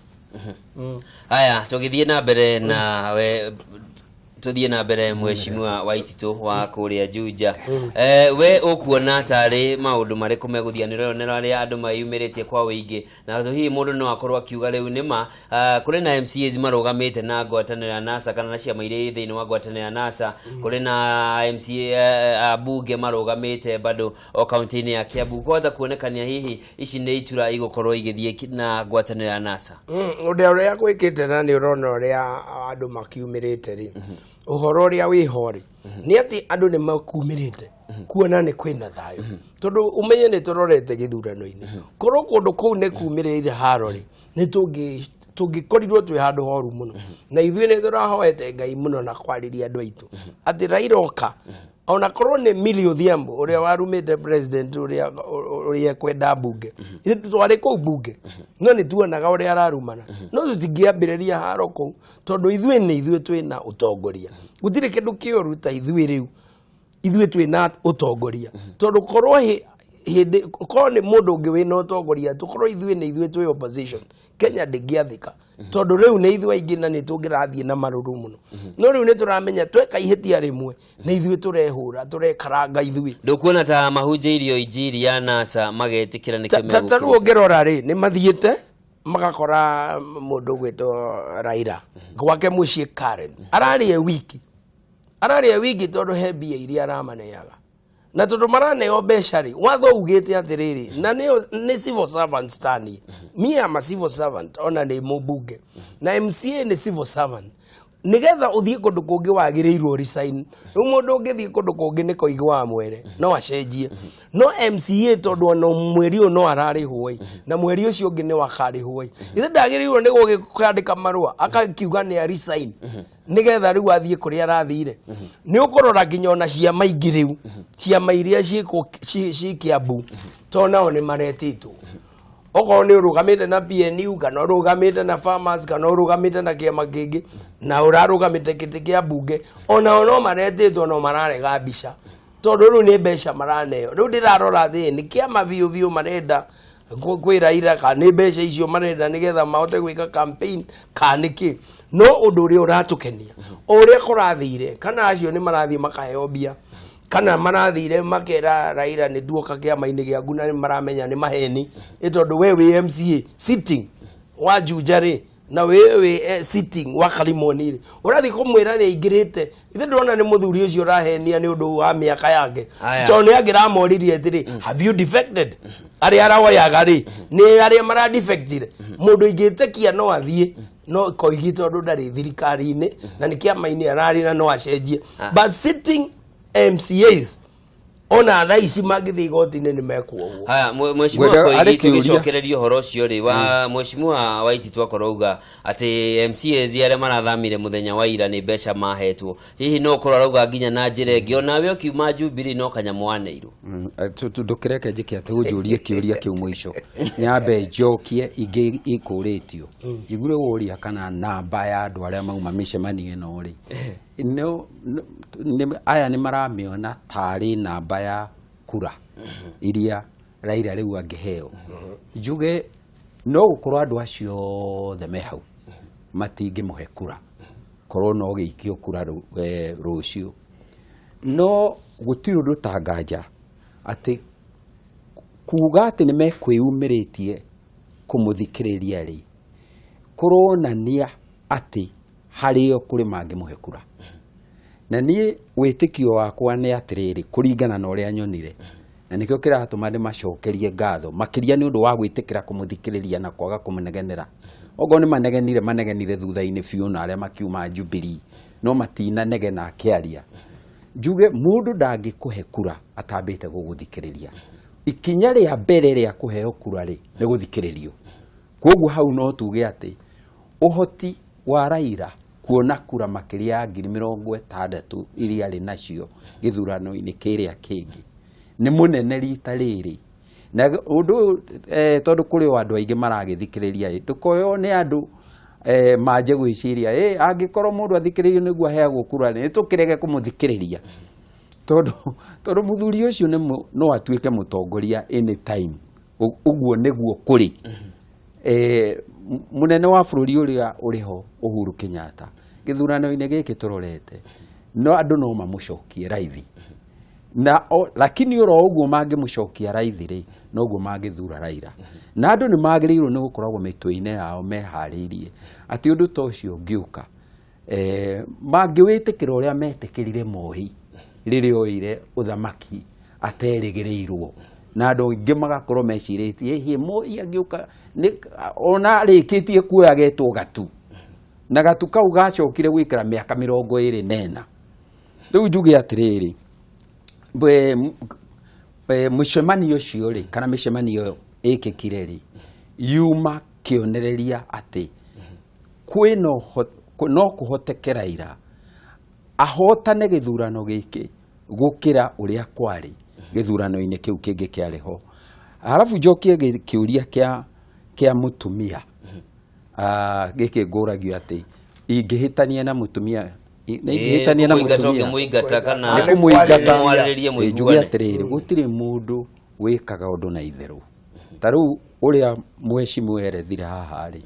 aya tũgĩthiĩ na mbere na we tuthiĩ na mbere Mheshimiwa wa Ititũ wa kũrĩa Juja we ũkuona tarĩ maũndũ marĩkũ megũthianĩra arĩa andũ mayumĩrĩtie kwa wĩingĩ na hihi mũndũ no akorwo akiuga rĩu nĩma kũrĩ na MCAs marũgamĩte na ngwatanĩro ya NASA kana na ciama iria thĩinĩ wa ngwatanĩro ya NASA kũrĩ na MCA abunge marũgamĩte bado o kaunti-inĩ ya Kiambu kwenda kuonekania hihi ici nĩ itura igũkorwo igĩthiĩ na ngwatanĩro ya NASA ũndũ ũrĩa gwĩkĩte na nĩ ũrona ũrĩa andũ makiumĩrĩte rĩ ũhoro ũrĩa wĩho rĩ nĩ atĩ andũ nĩ makumĩrĩte kuona nĩ kwĩna thayũ tondũ ũmenye nĩ tũrorete gĩthurano-inĩ korwo kũndũ kũu nĩ kumĩrĩire haro rĩ nĩ tũngĩkorirwo twĩ handũ horu mũno na ithuĩ nĩ tũrahoete Ngai mũno na kwarĩria andũ aitũ atĩ Raila oka ona korwo nĩ Millie Odhiambo ũrĩa warumĩte president ũrĩa kwenda mbunge twarĩ kũu mbunge no nĩ tuonaga ũrĩa ararumana no tũtingĩambĩrĩria haro kũu tondũ ithuĩ nĩ ithuĩ twĩna ũtongoria gũtirĩ kĩndũ kĩũru ta ithuĩ rĩu ithuĩ twĩna ũtongoria tondũ korwo hĩndĩ korwo nĩ mũndũ ũngĩ wĩna ũtongoria tũkorwo ithuĩ nĩ ithuĩ twĩ opposition Kenya ndĩngĩathĩka tondũ rĩu nĩ ithuĩ aingĩ na nĩ tũngĩrathiĩ na marũrũ mũno no rĩu nĩ tũramenya tweka ihĩtia rĩmwe nĩ ithuĩ tũrehũra tũrekaranga ithuĩ ndũkuona ta mahunjĩirio injiri ya NASA magetĩkĩra nĩkĩo megũkĩra ta rĩu ũngĩrora rĩ nĩ mathiĩte magakora mũndũ gwĩtwo Raila gwake mũciĩ Karen ararĩa wiki tondũ he mbia iria aramaneaga na tondũ maraneo mbeca rĩ watho ugĩte atĩrĩrĩ na nĩ civil servant tani me am a civil servant ona nĩ mũmbunge na MCA nĩ civil servant nigetha uthie kũndũ kũngĩ wagĩrĩirwo resign mũndũ ũngĩthiĩ kũndũ kũngĩ nĩ kũigũ wa mwere no acenjie no MCA tondũ ona mweri ũyũ no ararĩhwo na mweri ũcio ũngĩ nĩ wakarĩhwo ithe ndagĩrĩirwo nĩ gũkandĩka marũa akakiuga nĩ resign nigetha rĩu athiĩ kũrĩa arathire nĩ ũkũrora nginya ona ciama ingĩ rĩu ciama iria ciĩ Kiambu to nao nĩ maretĩtwo okorwo nĩ ũrũgamĩte na PNU kana ũrũgamĩte na farmers kana ũrũgamĩte na kĩama kĩngĩ na ũrarũgamĩte gĩtĩ kĩa mbunge ona no maretĩtwo no mararega mbica tondũ rĩu nĩ mbeca maraneo rĩu ndĩrarora thĩ nĩ kĩama biũ marenda kwĩ Raila kana nĩ mbeca icio marenda nĩgetha mahote gwĩka campaign kana nĩkĩ no ũndũ ũrĩa ũratũkenia ũrĩa kũrathire kana acio nĩ marathiĩ makaheo mbia kana marathire makera Raila nĩ duoka kĩama-inĩ gĩaku na maramenya nĩ maheni tondũ we wĩ MCA sitting wa Juja rĩ na we sitting wa Kalimoni rĩ ũrathiĩ kũmwĩra nĩ aingĩrĩte ithe ndĩrona nĩ mũthuri ũcio ũrahenia nĩ ũndũ wa mĩaka yake tondũ nĩ angĩramoririe atĩrĩ have you defected arĩa araoyaga rĩ nĩ arĩa mara defectire mũndũ ingĩtekia no athiĩ no koigi tondũ ndarĩ thirikari-inĩ na nĩ kĩama-inĩ ararĩ na no acenjie but sitting MCAs ona thaa ici magĩthiĩ igoti-inĩ nĩ mekwo ũguo haya mheshimiwa koigi tũgĩcokereria ũhoro ũcio rĩ wa mheshimiwa Waiti twakorwo uga atĩ MCAs arĩa marathamire mũthenya wa ira nĩ mbeca mahetwo hihi no ũkorwo arauga nginya na njĩra ĩngĩ ona we ũkiuma Jubilee no kanyamũ waneirwo ndũkĩreke njĩke atĩ ũnjũrie kĩũria kĩu mũico nyambe njokie ingĩ ikũrĩtio njiguire ũria kana namba ya andũ arĩa mauma mĩcemanio ĩno rĩ no aya nĩ maramĩona tarĩ namba ya kura iria Raila rĩu angĩheo njuge no gũkorwo andũ acio othe me hau matingĩmũhe kura korwo no gĩikio kura rũciũ no gũtirĩ ũndũ tanganja atĩ kuga atĩ nĩ mekwĩyumĩrĩtie kũmũthikĩrĩria rĩ kũronania atĩ harĩo kũrĩ mangĩmũhe kura na niĩ wĩtĩkio wakwa nĩ atĩrĩrĩ kũringana na ũrĩa nyonire na nĩkĩo kĩratũma ndĩmacokerie ngatho makĩria nĩ ũndũ wa gwĩtĩkĩra kũmũthikĩrĩria na kwaga kũmũnegenera ogo nĩ manegenire thutha-inĩ biũ na arĩa makiuma Jubilee no matinanegena akĩaria njuge mũndũ ndangĩkũhe kura atambĩte gũgũthikĩrĩria ikinya rĩa mbere rĩa kũheo kura rĩ nĩ gũthikĩrĩrio koguo hau no tuge atĩ ũhoti wa Raila kuona kura makĩria ya 60,000 iria arĩ nacio gĩthurano-inĩ kĩrĩa kĩngĩ nĩ mũnene rita rĩrĩ na ũndũ tondũ kũrĩ andũ aingĩ maragĩthikĩrĩria ndũkoyo nĩ andũ manje gwĩciria angĩkorwo mũndũ athikĩrĩrio nĩguo aheagwo kura nĩ tũkĩrege kũmũthikĩrĩria tondũ mũthuri ũcio no atuĩke mũtongoria anytime ũguo nĩguo kũrĩ munene wa bũrũri ũrĩa ũrĩho Uhuru Kenyatta gĩthurano-inĩ gĩkĩ tũrorete no andũ no mamũcokie raithi na lakini oro ũguo mangĩmũcokia raithi rĩ no ũguo mangĩthura Raila na andũ nĩ magĩrĩirwo nĩ gũkoragwo mĩtwe-inĩ yao meharĩirie atĩ ũndũ ta ũcio ũngĩũka mangĩwĩtĩkĩra ũrĩa metĩkĩrire Moi rĩrĩa oire ũthamaki aterĩgĩrĩirwo na andũ aingĩ magakorwo mecirĩtie Moi angĩũka ona arĩkĩtie kuoya getwo gatu na gatu kau gacokire gwĩkĩra mĩaka 24 rĩu njuge atĩrĩrĩ mũcemanio ũcio rĩ kana mĩcemanio ĩkĩkire rĩ yuma kĩonereria atĩ no kũhoteke Raila ahotane gĩthurano gĩkĩ gukira uria kwari githurano-ini kiu kingi kiariho. Halafu njokie kiuria kia mutumia giki nguragio ati ingihitania na mutumia ingihitania na mutumia muingata kana kumuingata njuge atiriri gutiri mundu wikaga undu na itheru. Taru uria mweshimu erethira haha ri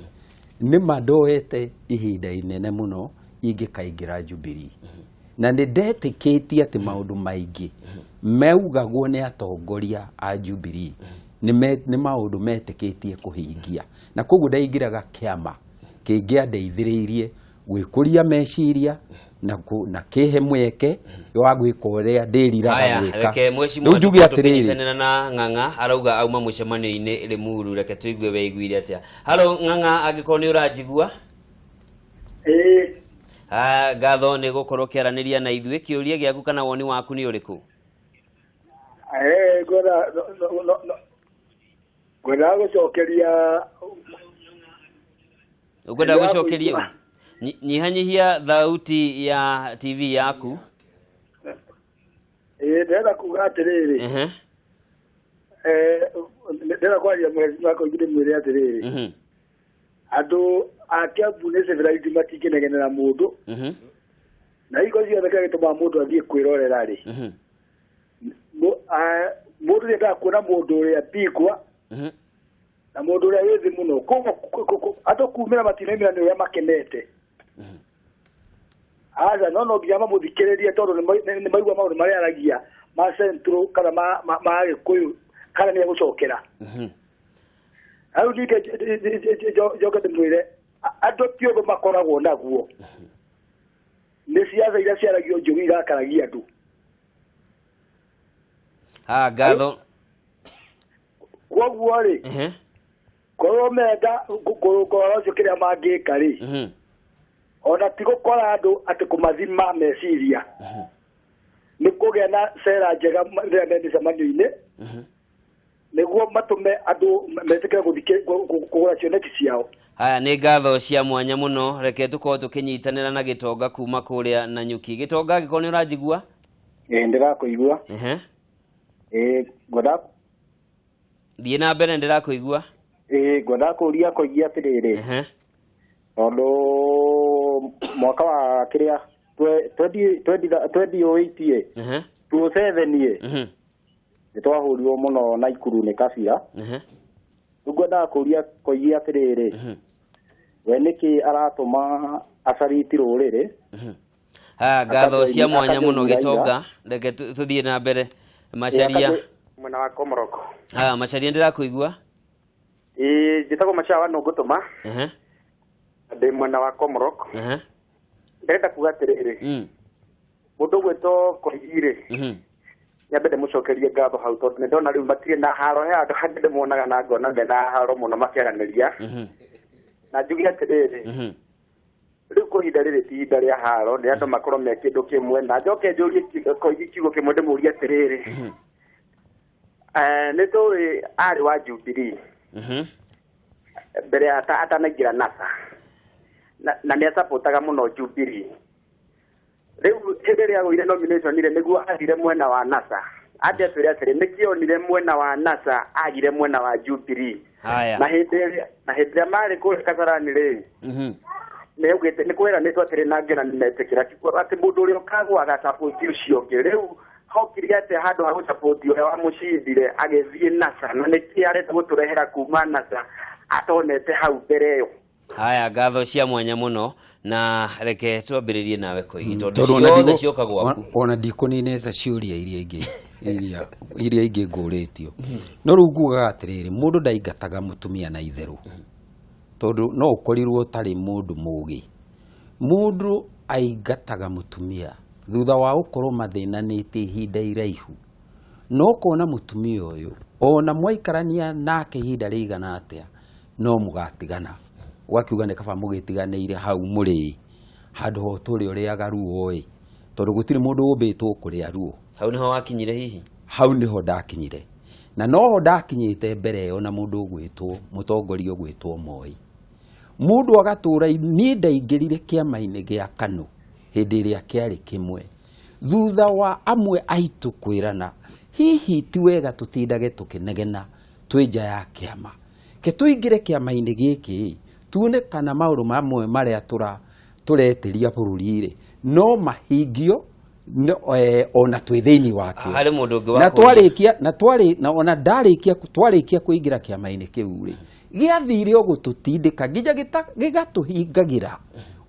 ni mandoete ihinda inene muno ingikaingira Jubilee na ni ndetikitie ati maundu maingi meugagwo ni atongoria a Jubilee ni maundu metikitie kuhingia na koguo ndaingiraga kiama kingiandeithiriirie gwikuria meciria na kihe mweke wa gwika uria ndiriraga gwika. Reke mweshimu njuge atiriri na Ng'ang'a arauga auma mucemanio-ini Limuru. Reke tuigue we iguire atia. Halo Ng'ang'a, angiko ni urajigua? Gatho ni gukorwo kiaraniria na ithuĩ. Kiuria giaku kana woni waku ni uriku? Gwenda gucokeria ugwenda gucokeria nyihanyihia thauti ya TV yaku. Ndenda kuga atiriri ndenda kwaria mwezi wako ngire mwire atiriri andu a Kiambu ni civilized matikinegenera mundu na iko ciothe kagituma mundu athie kwirorera ri mundu nda kuona mundu uria bigwa na mundu uria withi muno ando kumira matinemira ni uria makenete aza no nginya muthikiririe tondu ni maigua maundu maria aragia ma centro kana ma Gikuyu kana ni gucokera au ni joga ndimwire ando tiothe makoragwo naguo ni ciaca iria ciaragio njugi igakaragia andu Gatho koguo ri korwo menda gukorwo cio kiria mangika ri ona ti gukora andu ati kumathima meciria ni kugia na sera njega rĩrĩa me mĩcemanio-inĩ nĩguo matume andu metikire kugura cioneki ciao. Nĩ ngatho cia mwanya muno. Reke tukorwo tukinyitanĩra na Gitonga kuma kuria na Nyuki. Gitonga angĩkorwo nĩ ũranjigua? Ndĩrakũigua. Ngwenda thiĩ na mbere, ndĩrakũigua. Ngwenda kũria kũigia atĩrĩrĩ tondu mwaka wa kiria 2028 2027 nitwahurirwo muno na Ikuru ni Kabira. Ngwenda kuria kuigia atiriri we niki aratuma acariti ruriri. Ngatho cia mwanya muno Gitonga. Reke tuthie na mbere. Macharia mwena wa Komoroko. Macharia ndĩrakũigua? Njĩtagwo Macharia no ngũtũma ndĩ mwena wa Komoroko. Ndĩrenda kuga atĩrĩrĩ mũndũ gwĩtwo Koigire nyambe ndĩmũcokerie ngatho hau tondũ nĩ ndona rĩu matirĩ na haro he andũ hangĩ ndĩmonaga na ngona mena haro mũno makĩaranĩria na njuge atĩrĩrĩ rĩu kũhinda rĩrĩ ti ihinda rĩa haro nĩ andũ makorwo me kĩndũ kĩmwe na njoke njũrie Koigi kiugo kĩmwe ndĩmũrie atĩrĩrĩ nĩ tũĩ arĩ wa Jubilee mbere atanaingĩra NASA na nĩ asapotaga muno Jubilee. Rĩu hĩndĩ ĩrĩa agũire nomination ire nĩguo athire mwena wa NASA atĩatwĩre atĩrĩ nĩkĩonire mwena wa NASA agire mwena wa Jubilee. Na hĩndĩ ĩrĩa marĩ kũrĩa Kasarani rĩ nĩaugĩte nĩ kwĩranĩtwo atĩrĩ na ngĩna nĩmetĩkĩra atĩ mũndũ ũrĩa ũkagwa agacapoti ũcio ũngĩ. Rĩu hokire atĩ handũ ha gũcapoti ũrĩa wamũcindire agĩthiĩ NASA na nĩkĩ arenda gũtũrehera kuma NASA atonete hau mbere ĩyo. Ngatho cia mwanya muno na reke twambĩrĩrie nawe Koigi tondu ciothe cioka gwaku. Ona ndikũninĩte ciũria iria ingĩ ngũrĩtio no rĩu ngugaga atĩrĩrĩ mũndũ ndaingataga mũtumia na itherũ tondu no ũkorirwo ũtarĩ mũndũ mũũgĩ. Mũndũ aingataga mũtumia thutha wa gũkorwo mathĩnanĩte ihinda iraihu no kona mũtumia ũyũ ona mwaikarania nake ihinda rĩigana atĩa no mũgatigana wakiuga nĩ kaba mũgĩtiganĩire hau mũrĩ handũ ho tũrĩ ũrĩaga ruo tondu gũtirĩ mũndũ ũmbĩtwo kũrĩa ruo. Hau niho wakinyire hihi? Hau niho ndakinyire na noho ndakinyĩte mbere ĩyo na mũndũ ũgwĩtwo mũtongoria ũgwĩtwo Moi. Mũndũ agatũra niĩ ndaingĩrire kĩama-inĩ gĩa KANU hĩndĩ ĩrĩa kĩarĩ kĩmwe thutha wa amwe aitu kwirana hihi ti wega tutindage tukinegena twinja ya kiama ke tuingire kiama-ini giki tuone kana mauru mamwe maria turetiria bururi no mahingio ona twi thiini wakio hari mundu ungi na ona twarikia kuingira kiama-ini kiu ri giathire ogututindika nginya gigatuhingagira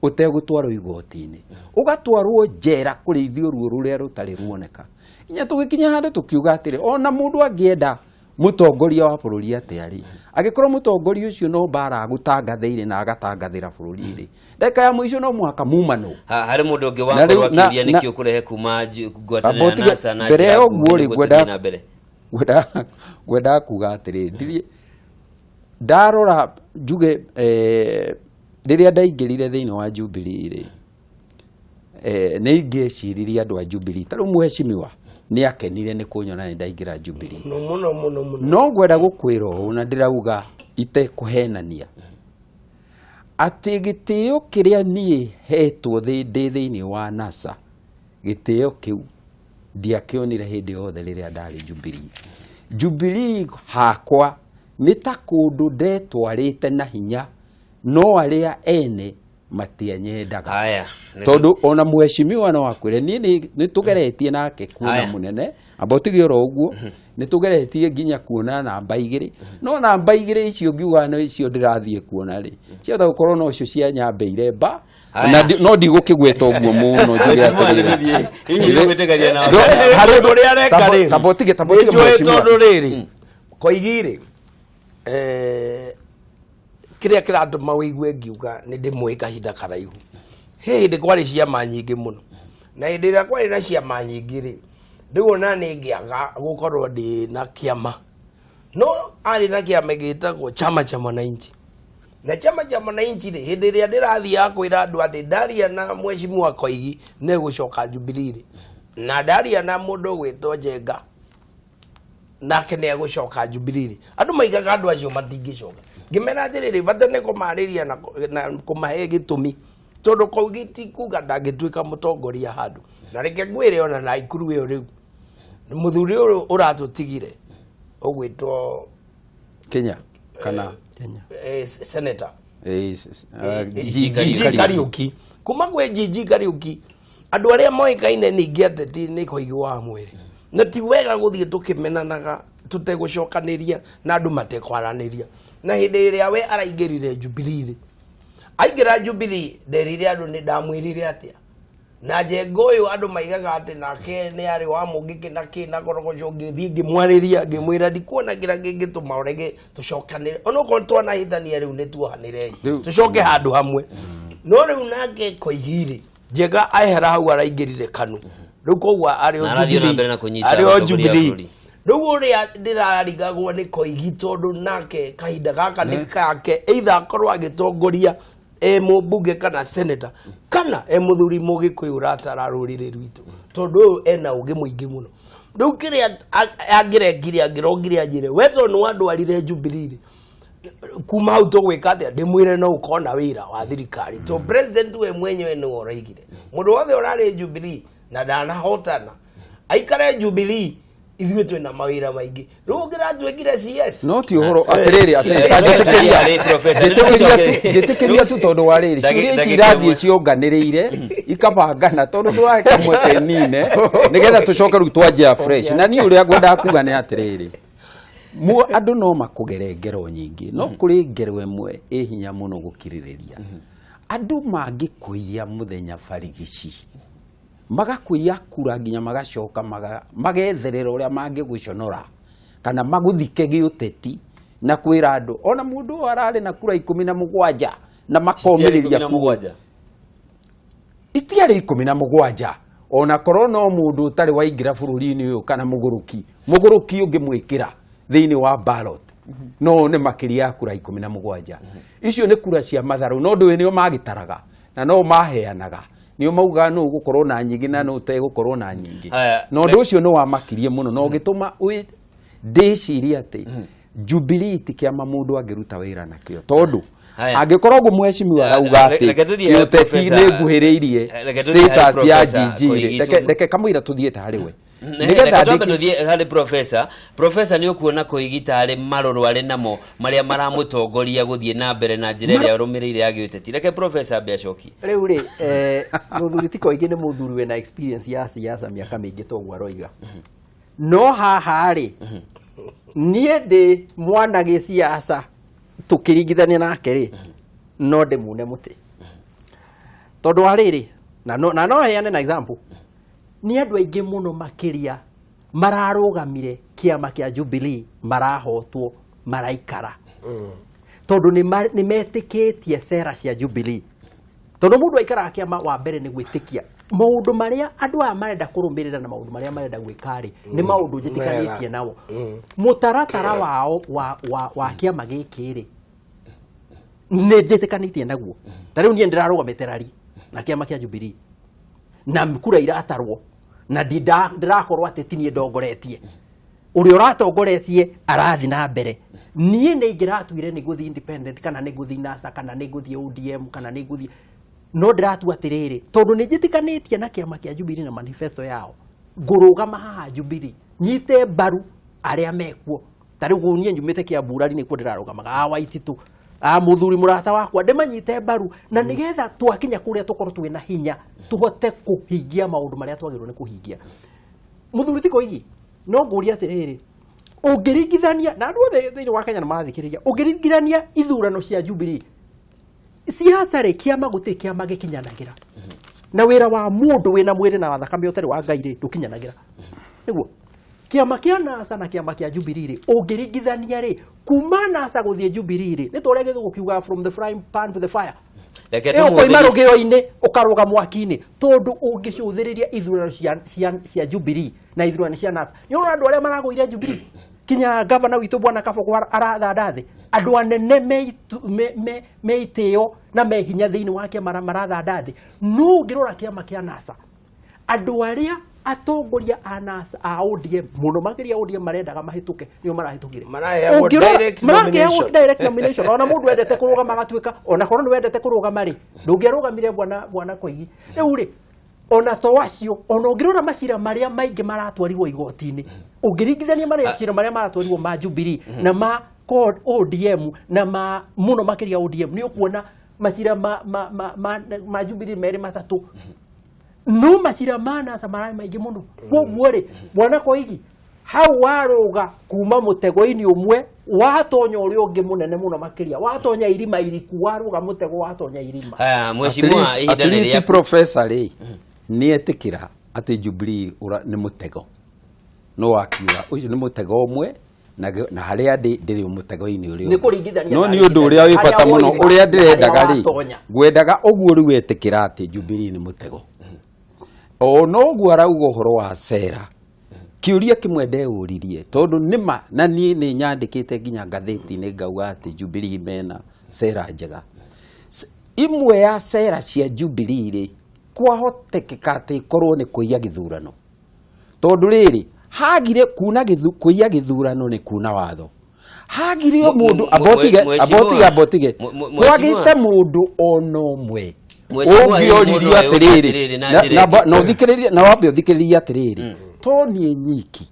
utegutwarwo igoti-ini ugatwarwo njera kurithio ruo ruria rutari ruoneka inya tugikinya handu tukiuga atiri ona mundu angienda mutongoria wa bururi atiari agikorwo mutongoria ucio no bara agutangathiire na agatangathira bururi ri ndeka ya muico no muhaka mumano hari mundu ungi wakorwo akiuria nikio ukurehe kuma ngwataniro na NASA na mbere oguo ri gwenda kuga atiri ndarora njuge riria ndaingirire thiini wa Jubilee ri ni ingeciiririe andu a Jubilee taru muheshimiwa ni akenire ni kunyona ni ndaingira Jubilee no gwenda gukwira uu na ndirauga itekuhenania ati gitio kiria nie hetwo thiini wa NASA gitio kiu ndiakionire hindi yothe riria ndari Jubilee hakwa ni ta kundu ndetwarite na hinya no aria ene matianyendaga aya tondu ona muheshimiwa no akwire ni tugeretie nake kuona munene abotige ro uguo ni tugeretie nginya kuona namba 2 no namba 2 icio ngiuga no icio ndirathie kuona ri cio ta ukorwo no cio cia nyambeire mba no ndigukigweta uguo muno njuge atiri hihi gwitegaria na hari undu ria reka ri tabotige muheshimiwa tondu riri koigire kiria kiratuma wigue ngiuga ni ndimwe kahinda karaihu hindi kwari ciama nyingi muno na hindi ria kwari na ciama nyingi ri riu na ni ngiaga gukorwo ndi na kiama no ari na kiama gitagwo chama cha mwananchi na chama cha mwananchi ri hindi ria ndirathia kwira andu ati ndaria na mheshimiwa Koigi ne gucoka Jubilee ri na ndaria na mundu gwitwo Njenga nake ne gucoka Jubilee ri andu maigaga andu acio matingicoka ngimera atiriri bata ne kumariria na kumahe gitumi tondu Koigi kuga ndangituika mutongoria handu na reke ngwire ona na ikuru iyo riu muthuri uyu uratutigire ugwitwo Kenya kana senator GG Kariuki kuma gwe GG Kariuki andu aria moikaine ni ngiateti ni Koigi wa mwiri na ti wega guthie tukimenanaga tutegucokaniria na andu matekwaraniria na hindi iria we araingirire Jubilee aingira Jubilee nderire andu ni ndamwirire atia na Njenga uyu andu maigaga ati nake ni ari wa mungiki na ki na gorogoco ngithie ngimwariria ngimwira ndikuona gira ngingituma urege tucokanire onoko twana hithania riu ni tuohanire tucoke handu hamwe no riu nake Koigire Njenga ahera hau araingirire kanu riu kogwa ari o Jubilee riu uria ndirarigagwo ni Koigi tondu nake kahinda gaka ni kake either akorwo agitongoria mumbunge kana senator kana muthuri mugikuyu uratara rurire rwitu tondu ena ugi muingi muno riu kiria angirengire angirongire anjire weto no andu arire Jubilee kuma hau tugwika atia ndimwire no ukona wira wa thirikari to president we mwenyewe no oraigire mundu wothe urari Jubilee na ndanahotana aikare Jubilee ithuĩ twĩna mawĩra maingĩ rĩu ngĩratwĩkire CS no ti ũhoro atĩrĩrĩ njĩtĩkĩria tu tondũ wa rĩrĩ ciũria ici irathiĩ cionganĩrĩire ikabangana tondũ tũrahe kamwe kenine nĩgetha tũcoke rĩu twanjia fresh na niĩ ũrĩa ngwendaga kuga nĩ atĩrĩrĩ andũ no makũgere ngero nyingĩ no kũrĩ ngero ĩmwe ĩ hinya mũno gũkirĩrĩria andũ mangĩkũiya mũthenya barigici magakuia kura nginya magacoka magetherera uria mangiguconora kana maguthike giuteti na kwira andu ona mundu arari na kura 17 na makomiriria kura itiari 17 ona korwo no mundu utari waingira bururi-ini uyu kana muguruki ungimwikira thiini wa ballot no ne makiria kura 17 icio ni kura cia matharu no ndu nio magitaraga na no maheanaga nio mauga no gukorwo na nyingi na no utegukorwo na nyingi no ndu ucio no wamakirie muno no gituma ndiciria ati Jubilee ti kiama mundu angiruta wira nakio tondu Angĩkorwo ũguo mheshimiwa arauga atĩ gĩũteti nĩ nguhĩrĩirie status ya GG reke kamũira tuthiĩte harĩ we nigetha ndĩkĩ harĩ professor nĩ ũkuona kũigita arĩ marũrũ arĩ namo marĩa maramũtongoria gũthiĩ na mbere na njĩra ĩrĩa rũmĩrĩire ya gĩũteti reke professor Biacoki rĩu rĩ mũthuri ti Koigi nĩ mũthuri wĩna experience ya siasa mĩaka mĩingĩ toguo aroiga no haha rĩ niĩ ndĩ mwana gĩsiasa tukĩringithania nake rĩ no ndĩmune mũtĩ tondũ arĩrĩ na no heane na example nĩ andũ aingĩ mũno makĩria mararũgamire kĩama kĩa Jubilee marahotwo maraikara tondũ nĩ metĩkĩtie sera cia Jubilee tondũ mũndũ aikaraga kĩama wa mbere nĩ gwĩtĩkia maũndũ marĩa andũ aya marenda kũrũmĩrĩra na maũndũ marĩa marenda gwĩka rĩ nĩ maũndũ njĩtĩkanĩtie nao mũtaratara wao wa kĩama gĩkĩ rĩ nĩ njĩtĩkanĩtie naguo ta rĩu niĩ ndĩrarũgamĩte rari na kĩama kĩa Jubilee na kura iratarwo na ndirakorwo atĩ ti niĩ ndongoretie ũrĩa ũratongoretie arathi na mbere niĩ nĩ ingĩratuire nĩ gũthiĩ independent kana nĩ gũthiĩ NASA kana nĩ gũthiĩ ODM kana nĩ gũthiĩ no ndiratua atĩrĩrĩ tondũ nĩ njĩtĩkanĩtie na kĩama kĩa Jubilee na manifesto yao ngũrũgama haha Jubilee nyite mbaru arĩa mekuo ta rĩu niĩ njumĩte Kiambu rari nĩkuo ndĩrarũgamaga Waititu mũthuri mũrata wakwa ndĩmanyite mbaru na nĩgetha twakinya kũrĩa tũkorwo twĩna hinya tuhote kũhingia maũndũ marĩa twagĩrĩirwo nĩ kũhingia mũthuri ti Koigi no ngũria atĩrĩrĩ ũngĩringithania na andũ othe thĩinĩ wa Kenya nĩ marathikĩrĩria ũngĩringithania ithurano cia Jubilee siasa rĩ kĩama gũtirĩ kĩama gĩkinyanagĩra na wĩra wa mũndũ wĩna mwĩrĩ na thakame ũtarĩ wa Ngai rĩ ndũkinyanagĩra nĩguo kĩama kĩa NASA na kĩama kĩa Jubilee rĩ ũngĩringithania rĩ kuma NASA gũthiĩ Jubilee rĩ nĩ tũrĩa gĩthũngũ kiuga from the frying pan to the fire ũkoima rũgĩo-inĩ ũkarũga mwaki-inĩ tondũ ũngĩcũthĩrĩria ithurano cia Jubilee na ithurano cia NASA nĩ ũrona andũ arĩa maragũire Jubilee kinya gavana witũ bwana Kaboko arathanda thĩ andũ anene meitĩo na mehinya thĩinĩ wa kĩama marathanda thĩ no ũngĩrora kĩama kĩa NASA andũ arĩa atongoria a NASA a ODM mũno makĩria ODM marendaga mahĩtũke nĩo marahĩtũkire maraheagwo direct nomination ona mũndũ wendete kũrũgama agatuĩka ona korwo nĩ wendete kũrũgama rĩ ndũngĩarũgamire bwana Koigi rĩu rĩ ona to acio ona ũngĩrora macira marĩa maingĩ maratwarirwo igoti-inĩ ũngĩringithania macira marĩa maratwarirwo ma Jubilee na ma ODM na mũno makĩria ODM nĩ ũkuona macira ma Jubilee merĩ matatũ no macira ma NASA marĩ maingĩ mũno koguo rĩ bwana Koigi hau warũga kuma mũtego-inĩ ũmwe watonya ũrĩa ũngĩ mũnene mũno makĩria watonya irima iriku warũga mũtego watonya irima mheshimiwa at least professor rĩ nĩ etĩkĩra atĩ Jubilee nĩ mũtego no akiuga ũcio nĩ mũtego ũmwe na harĩa ndĩrĩ mũtego-inĩ ũrĩa no nĩ ũndũ ũrĩa wĩ bata mũno ũrĩa ndĩrendaga rĩ ngwendaga ũguo rĩu etĩkĩra atĩ Jubilee nĩ mũtego no ũguo arauga ũhoro wa sera kĩũria kĩmwe ndeũririe tondũ nĩma na niĩ nĩ nyandĩkĩte nginya ngathĩti-inĩ ngauga atĩ Jubilee mena sera njega imwe ya sera cia Jubilee rĩ kwahotekeka atĩ ikorwo nĩ kũiya gĩthurano tondũ rĩrĩ hagire kũiya gĩthurano nĩ kuna watho hagire mũndũ abotige kwagĩte mũndũ ona ũmwe ũngĩoririo atĩrĩrĩ na wambe ũthikĩrĩrie atĩrĩrĩ to niĩ nyiki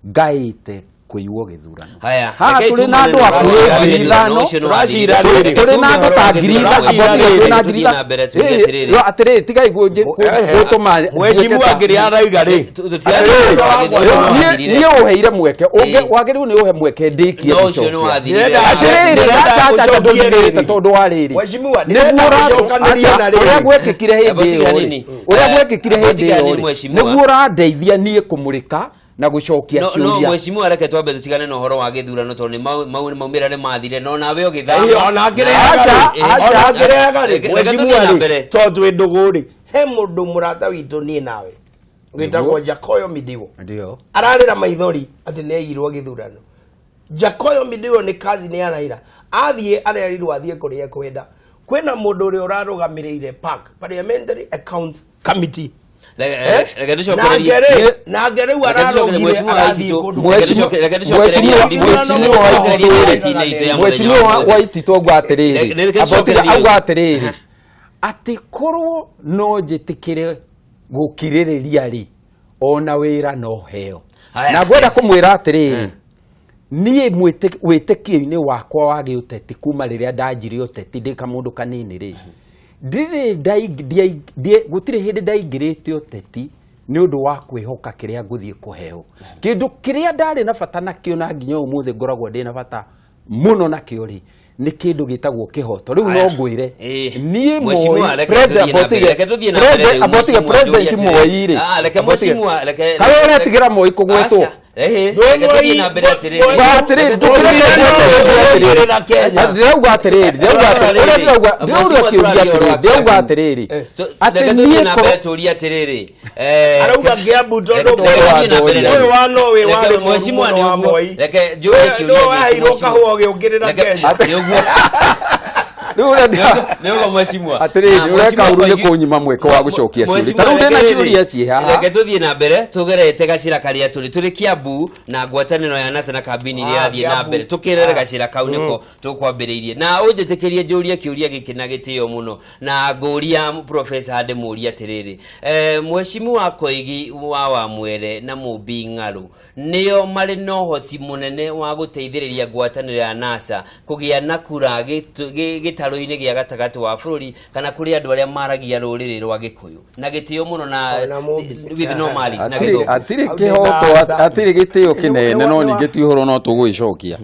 ngaĩte kũiywo gĩthurano haha tũrĩ na andũ akuhĩ ngiri ithano tũrĩ na andũ ta ngiri ithano atĩrĩrĩ tigai gũtũma mheshimiwa ngĩrĩ arauga rĩ niĩ ũheire mweke wagĩrĩirwo nĩ ũhe mweke ndĩkie tondũ wa rĩrĩ ũrĩa gwekĩkire hĩndĩ ĩyo nĩguo ũrandeithia niĩ kũmũrĩka na gucokia ciuria no mheshimiwa reke twambe tutigane na uhoro wa githurano tondu maumira ni mathire no nawe ugithama ona ngireaga ri mheshimiwa tondu nduguri he mundu murata witu ni nawe ngitagwo Jakoyo Midigo ndio ararira maithori ati ni ayirwo githurano Jakoyo Midigo ni kazi ni Raila athie arerirwo athie kuria kwenda kwena mundu uri urarugamiriire park parliamentary accounts committee na ngere wararogire Mheshimiwa Waitito gwatiriri atiriri ati korwo no njitikire gukiririria ri ona wira no heo na gwenda kumwira atiriri nie witikio-ini wakwa wa giuteti kuma riria ndanjire uteti ndika mundu kanini ri gutire hindi ndaingirite uteti ni undu wa kwihoka kiria nguthie kuheo kindu kiria ndari na bata nakio na nginya umuthi ngoragwo ndi na bata muno nakio ri ni kindu gitagwo kihoto riu no ngwire nie president Moi ri kawe uretigira Moi kugwetwo Ndio mheshimiwa atiriri ureka urune kunyima mweko wa gucokia ciuri taru ndina ciuria ci ha reke tuthie na mbere tugerete gacira karia turi Kiambu na ngwataniro ya NASA na kabini iria yathie na mbere tukirere gacira kau niko tukwambiriirie na unjitikirie njuria kiuria gikina gitio muno na nguria professor Hande muria atiriri mheshimiwa Koigi wa Mwere na Mumbi Ng'aru nio mari no hoti munene wa guteithiriria ngwataniro ya NASA kugia na kura gitaro-ini gia gatagati wa bururi kana kuri andu aria maragia ruriri rwa Gikuyu na gitio muno na with no malice na githo atiri kihoto atiri gitio kinene no ningi ti horo no tugwicokia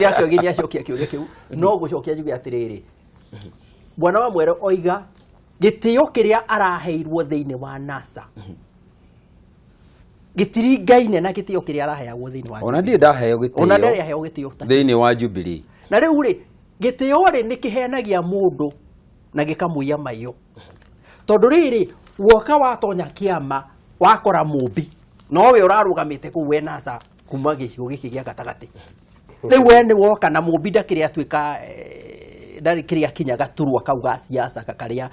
ya kyo ginya cokia kiuge kiu no gucokia juge atiriri bwana wa Mwere oiga gitio kiria araheirwo thiini wa NASA gitiri ngaine na gitio kiria araheagwo thiini wa ona ndi ndaheo gitio ona ndi aheo gitio thiini wa Jubilee na riu ri gitio ri nikihenagia mundu na gikamuia mayo tondu riri woka watonya kiama wakora Mumbi nowe urarugamite ku we NASA kuma gicigo giki gia gatagati riu we ni woka na Mumbi ndakiri atuika ndari kiria kinya gaturwa kauga siasa kakaria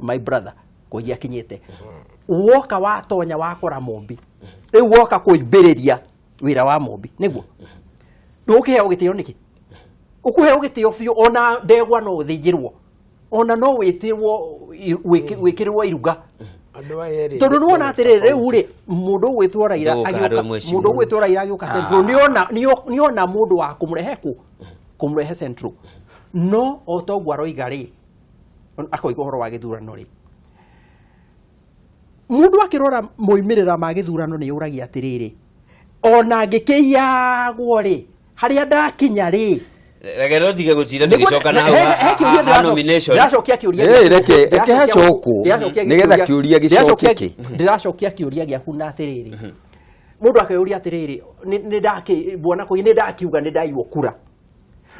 my brother kugia kinyite woka watonya wakora Mumbi riu woka kuimbiriria wira wa Mumbi niguo ndukiheo gitio niki ukuheo gitio biu ona ndegwa no thijirwo ona no witirwo wikirwo iruga tondu nuona atiriri riu ri mundu gwitwo Raila agioka mundu gwitwo Raila agioka Central niona mundu wa kumrehe Central no otogwa roiga ri akoiga horo wa githurano ri mundu akirora moimirira ma githurano ni uragia atiriri ona ngikiyagwo ri haria ndakinya ri reke rotige gucira tugicoka na ha nomination ndiracokia kiuria reke hacoku nigetha kiuria gicokeke ndiracokia kiuria giaku na atiriri mundu akayuria atiriri ni ndaki bwana ko ni ndakiuga ni ndaiwo kura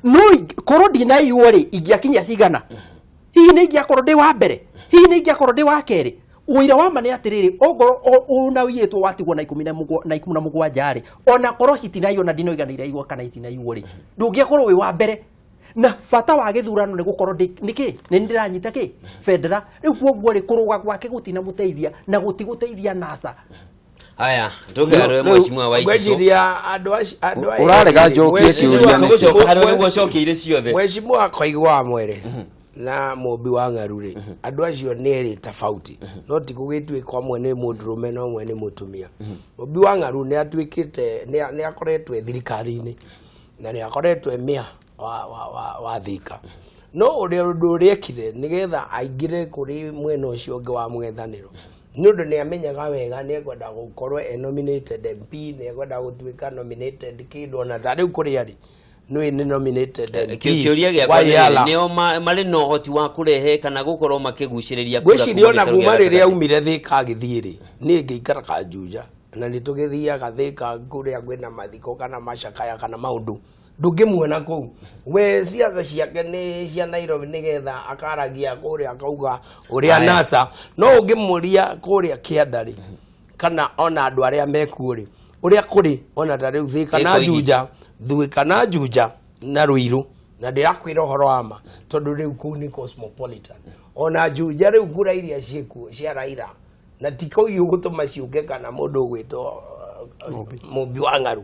no korwo ndinaiwo ri ingiakinya cigana hihi ni ingiakorwo ndi wa mbere hihi ni ingiakorwo ndi wa keri uira wa mane atiriri ogoro una wiyetwo watigwo na 17 ri ona korwo citinaiyo na ndinoiganire igwa kana itinaiyo ri ndungiakorwo wi wa mbere na fata wa githurano ni gukorwo niki ni ndiranyita ki federa riu kwoguo ri kuruga gwake gutina muteithia na gutiguteithia NASA aya ndungero mheshimiwa Waitito gwejiria andu urarega njokie kiuria tugucoka hari niguo cokeire ciothe mheshimiwa Koigi wa Mwere na Mumbi wa Ng'aru ri andu acio neri tofauti no ti gugituika mwene mundurume no mwene mutumia Mumbi wa Ng'aru ni atuikite ni akoretwe thirikari-ini na ni akoretwe mia wa thika no uria ekire nigetha aingire kuri mwena ucio ungi wa mwethaniro ni undu ni amenyaga wega ni ekwenda gukorwo nominated MP ni ekwenda gutuika nominated kindu na thariu kuri ari no nominated kiuria gia nio mari no hoti wa kurehe kana gukorwo makiguciriria kura gwiciria na kuma riria umire thika githiri ni ngiikara kanjuja na ni tugithiaga thika kuria gwina mathiko kana macakaya kana maundu ndungimuona kuu we ciaca ciake ni cia Nairobi nigetha akaragia kuria akauga uria NASA no ungimuria kuria Kiandari kana ona andu aria mekuri uria kuri ona ndari thika na juja thuika na juja na Ruiru na ndirakwira horo ama tondu riu ku ni cosmopolitan ona Juja riu kura iria ciku cia Raila na tiko yugutuma ciuke kana mundu gwitwo Mumbi wa Ngaru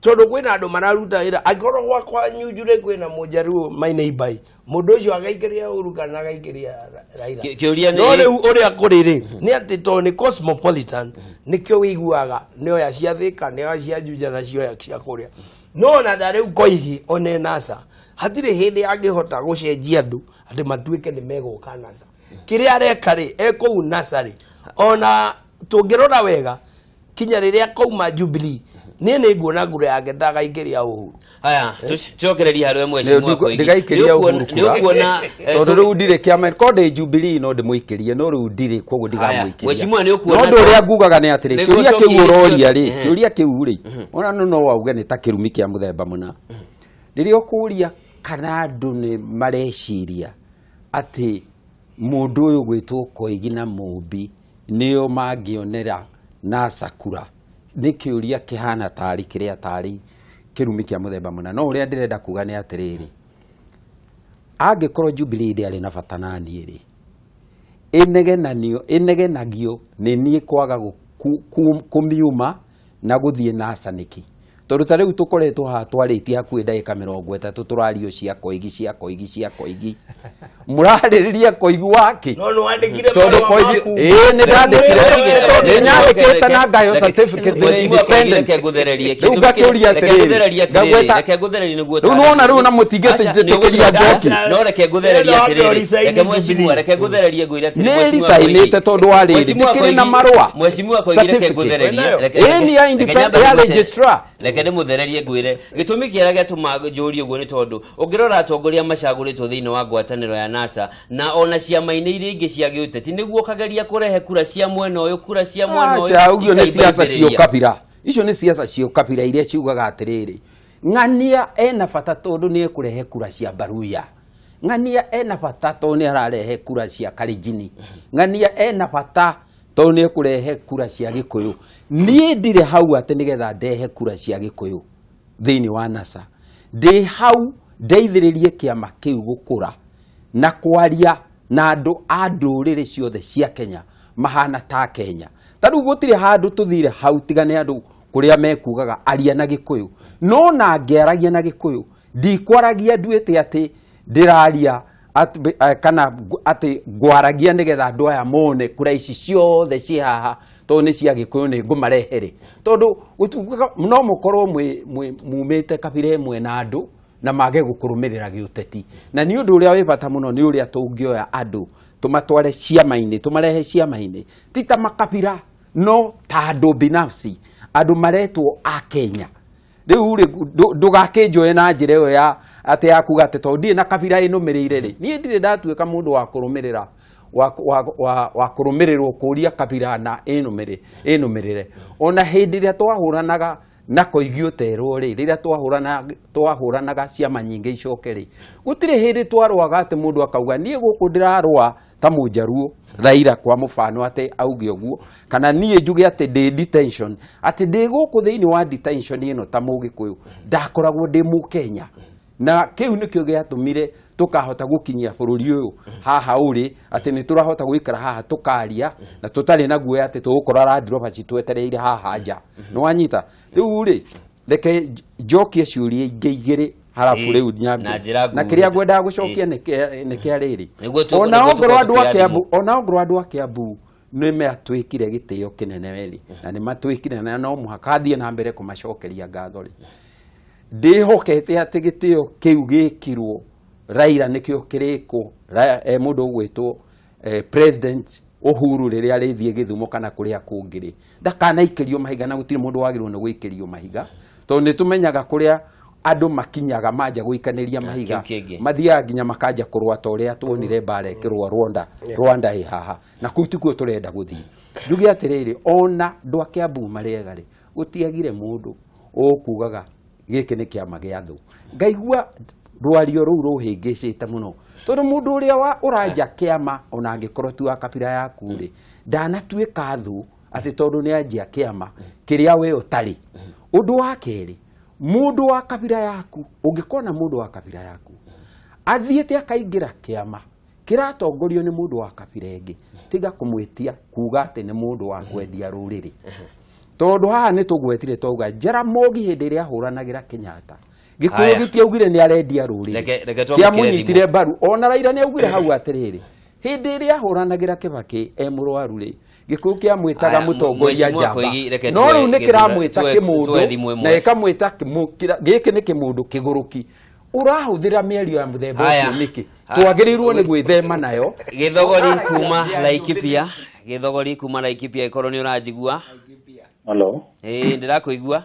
tondu kwina andu mararuta wira akorwo gwakwa Nyujure kwina mujaru my neighbor mundu ucio agaikiria uru kana agaikiria Raila kiuria no riu uria kuriri ni ati to ni cosmopolitan nikyo wiguaga nio ya cia Thika nio cia Juja na cio ya cia kuria no na da riu koigi one nasa hatire hindi angihota gucenjia andu ati matuike ni megoka nasa kiria areka ri ekou nasari ona tungirora wega kinya riria kauma Jubilee nene nguona ngure yake ndagaikiria Uhuru haya tucokereria harwe mwecimu ko ndigaikiria Uhuru kuona tondu riu ndire kiama kode Jubilee no ndimuikirie no riu ndire koguo ndigamuikiria mwecimu ni ukuona no nduria ngugaga ni atiri kiuria kiu uroria ri kiuria kiu ri ona no wauge ni ta kirumi kia muthemba muna ndirio kuria kana andu ni mareciria ati mundu uyu gwitwo Koigi na Mumbi nio mangionera na sakura ni kiuria kihana tari kiria tari kirumi kia muthemba muna no uria ndirenda kuga ni atiriri angikorwo Jubilee ndi ari na batanani ri inegenagio ni nie kwaga kumiuma na guthie nasa niki tondu ta riu tukoretwo ha twaritie hakuhi ndagika 30 turario cia Koigi muraririria Koigi wake no no andikire tondu Koigi ni ndandikire ni nyandikite na ngayo certificate ni independent keguthereria keguthereria niguo riu nona riu na mutingete tukiria njoki no reke guthereria atiriri reke mwecimu reke guthereria ngwira ati mwecimu sainite tondu wariri ndikire na marua mwecimu Koigi reke guthereria ni ya independent ya registrar reke muthererie ngwire gitumi kiara gatuma njuri uguo ni tondu ungirora atongoria macaguritwo thiini wa ngwataniro ya NASA na ona ciama-ini iria ingi cia giuteti niguo kageria kurehe kura cia mwena uyu kura cia mwena uyu ugio ni siasa cio kabira icio ni siasa cio kabira iria ciugaga atiriri ng'ania ena bata tondu ni kurehe kura cia Baruya ng'ania ena bata tondu ni ararehe kura cia Kalenjin ng'ania ena bata tondu ni kurehe kura cia Gikuyu nie ndire hau ate nigetha ndehe kura cia Gikuyu thiini wa NASA ndi hau ndeithiririe kiama kiu gukura na kwaria na andu a nduriri ciothe cia Kenya mahana ta Kenya tariu gutire handu tuthire hau tigane andu kuria mekugaga aria na Gikuyu no na ngeragia na Gikuyu ndikwaragia nduite ati ndiraria kana ati ngwaragia nigetha andu aya mone kura ici ciothe ci haha to ni cia Gikuyu ni ngumarehere tondu no mukorwo mumite kabira imwe na andu na mage gukurumirira giuteti na ni undu uria wi bata muno ni uria tungioya andu tumatware ciama-ini tumarehe ciama-ini tita makabira no ta andu binafsi andu maretwo a Kenya riu ri ndugakinjoe na njira iyo ya ati yakuga ati to ndie na kabira inumirire ri nie ndire ndatuika mundu wa kurumirira wa kurumirirwo kuria kabira na inumirire ona hindi ria twahuranaga na Koigi uterwo ri riria twahuranaga ciama nyingi icoke ri gutire hindi twarwaga ati mundu akauga nie guku ndirarwa ta mujaruo Raila kwa mufano ati auge uguo kana nie njuge ati ndi detention ati ndi guku thiini wa detention ino ta Mugikuyu ndakoragwo ndi mu Kenya na kiu nikio giatumire tukahota gukinyia bururi uyu haha uri ati ni turahota guikara haha tukaria na tutari na guoya ati tugukora radropa citwetereire haha nja no wanyita riu ri reke njokie ciuria ingĩ harafu riu nyambi na kiria ngwenda gucokia ni kia riri ona ongorwo andu a Kiambu ni matwikire gitio kinene weli na ni matwikire na no muhaka thie na mbere kumacokeria ngatho ri ndihokete ati gitio kiu gikirwo Raila nikio kiriko mundu gwitwo president Uhuru riria rithie Githumo kana kuria kungiri ndakanaikirio mahiga na gutire mundu wagirwo ni gwikirio mahiga to ni tumenyaga kuria andu makinyaga manja guikaniria mahiga mathia nginya makaja kurwata uria tuonire bare kirwa Rwanda haha na kutikuo turenda guthii ndugi atiriri ona ndu a Kiambu mariega ri gutiagire mundu ukugaga giki ni kiama gia thu ngaigua rwario ruu ruhingicite muno tondu mundu uria uranja kiama ona angikorwo tu akabira yaku ri ndanatuika thu ati tondu ni anjia kiama kiria we utari undu wa keri mundu wa kabira yaku ungikona mundu wa kabira yaku athiete akaingira kiama kiratongorio ni mundu wa kabira ingi tiga kumwitia kuga ati ni mundu wa kwendia ruriri tondu haha ni tugwetire twauga Jaramogi hindi iria ahuranagira Kenyatta Gikuyu gitiaugire ni arendia ruriri kiamunyitire mbaru ona Raila ni augire hau atiriri hindi iria ahuranagira Kibaki emurwaru ri Gikuyu kiamwitaga mutongoria njamba no riu ni kiramwita kimundu na ikamwita giki ni kimundu kiguruki urahuthira mĩario ya muthemba ucio niki twagirirwo ni gwithema nayo githogori kuma Laikipia ikoro ni urajigua Hello ndirakuigua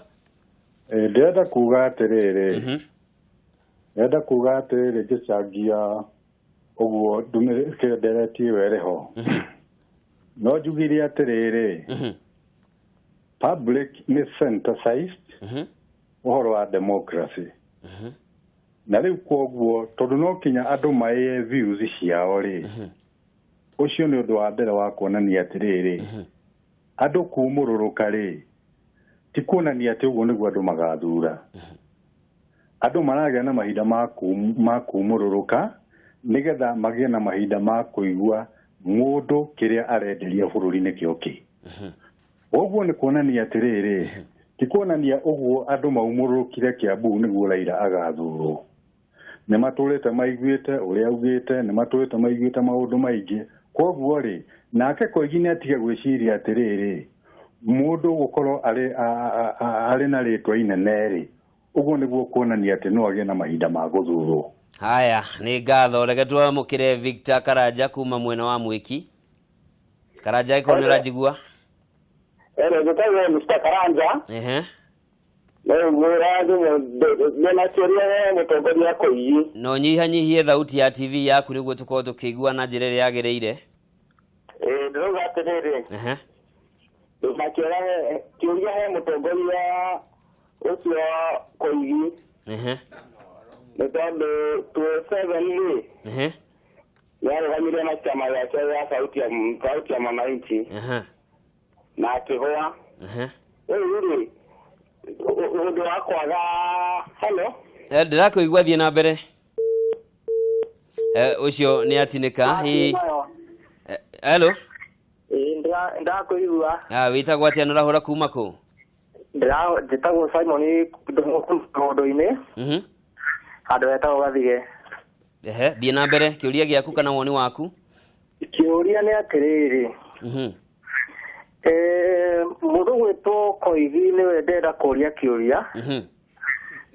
ndenda kuga atiriri ndenda kuga atiriri gicangia uguo ndumiretie wereho no njugire atiriri public ni synthesized uhoro wa democracy na riu koguo tondu no kinya andu mae views ciao ri ucio ni undu wa mbere wa kuonania atiriri andu kumururuka ri ti kuonania ati uguo niguo andu magathura andu maragĩa na mahinda ma kumururuka nigetha magĩe na mahinda ma kuigua mundu kiria arenderia bururi-ini kĩoki uguo ni kuonania atiriri ti kuonania uguo andu maumururukire Kiambu niguo Raila agathurwo ne matulete maiguite uria augite ne matulete maiguite maundu maingi koguo ri nake koigine atige gwiciria atiriri mundu gukorwo ari na ritwa inene ri uguo niguo kuonania ati no agie na mahinda ma guthurwo haya ni ngatho reke twamukire Victor Karanja kuma mwena wa Mwiki Karanja iko ni rajigua gutaga Mr. Karanja no nyihanyihie thauti ya TV yaku niguo tukorwo tukigua na njira iria yagiriire ndoga atiriri makira kiuria he mutongoria ucio Koigi tondu 27 yarũgamire na chama yake ya sauti ya mwananchi na akihwa rĩu undu wa kwaga hello ndirakuigua thie na mbere ucio ni atinika hello ndirakuigua witagwo atia nurahura kuma ku njĩtagwo Simon Ndondo-inĩ andũ etagwo Gathige thie na mbere kiuria giaku kana woni waku kiuria ni atiriri mundu gwitwo Koigi niwe ndenda kuria kiuria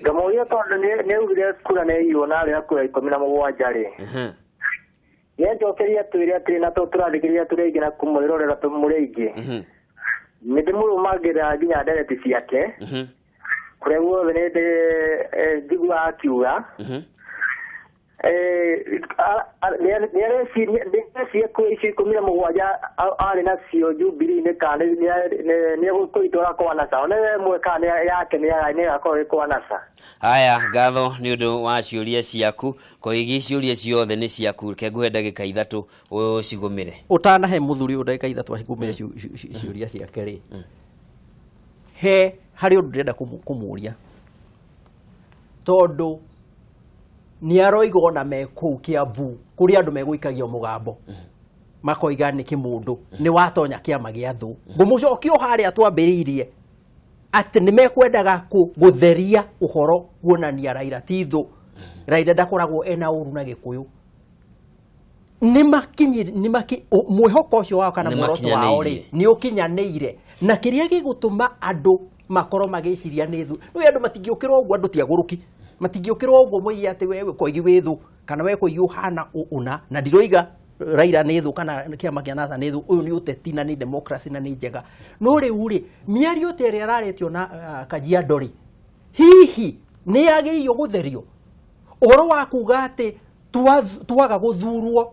ngamuria tondu ni augire kura ni iyo na ari akura 17 ri njokeria twire atiri na tũrathikiria tũrĩngĩ na kũmũrĩrorera tũmũrĩngĩ nĩndĩmũrũmagĩrĩra nginya ndereti ciake kũrĩa guothe njigua akiuga nĩareciria kwĩ ici 17 arĩ nacio Jubilee-inĩ kana nĩegũkũitũra kwa NASA nĩwe mweka yake nĩagakorwo kwa NASA. Haya ngatho nĩ ũndũ wa ciũria ciaku Koigi ciũria ciothe nĩ ciaku reke ngũhe ndagĩka 3 ũcigũmĩre utanahe muthuri ndagĩka 3 acigũmĩre ciũria ciake rĩ he harĩ ũndũ ndĩrenda kũmũria tondu ni aroigo na me kuu Kiambu kuri andu megũikagio mugambo makoiga nĩ kĩmundu ni watonya kĩama gĩa thũ ngũmũcokio harĩa twambĩrĩirie ati nĩ mekwendaga gũtheria ũhoro kuonania Raila ti thũ Raila ndakoragwo ena ũru na Gĩkũyũ nĩ mwĩhoko ũcio wao kana muoroto wao rĩ nĩ ũkinyanĩire na kĩrĩa gĩgũtũma andũ makorwo magĩciria nĩ thũ no andũ matingĩũkĩrwo ũguo andũ tiagũrũki matingĩũkĩrwo ũguo moige atĩ wewe Koigi wĩ thũ kana wewe Koigi ũhana ũna na ndiroiga Raila nĩ thũ kana kĩama kĩa NASA nĩ thũ ũyũ nĩ ũteti na nĩ democracy na nĩ njega no rĩu rĩ mĩario ta ĩrĩa araretio na Kajiado rĩ hihi nĩ yagĩrĩirwo gũtherio ũhoro wa kuga atĩ twaga gũthurwo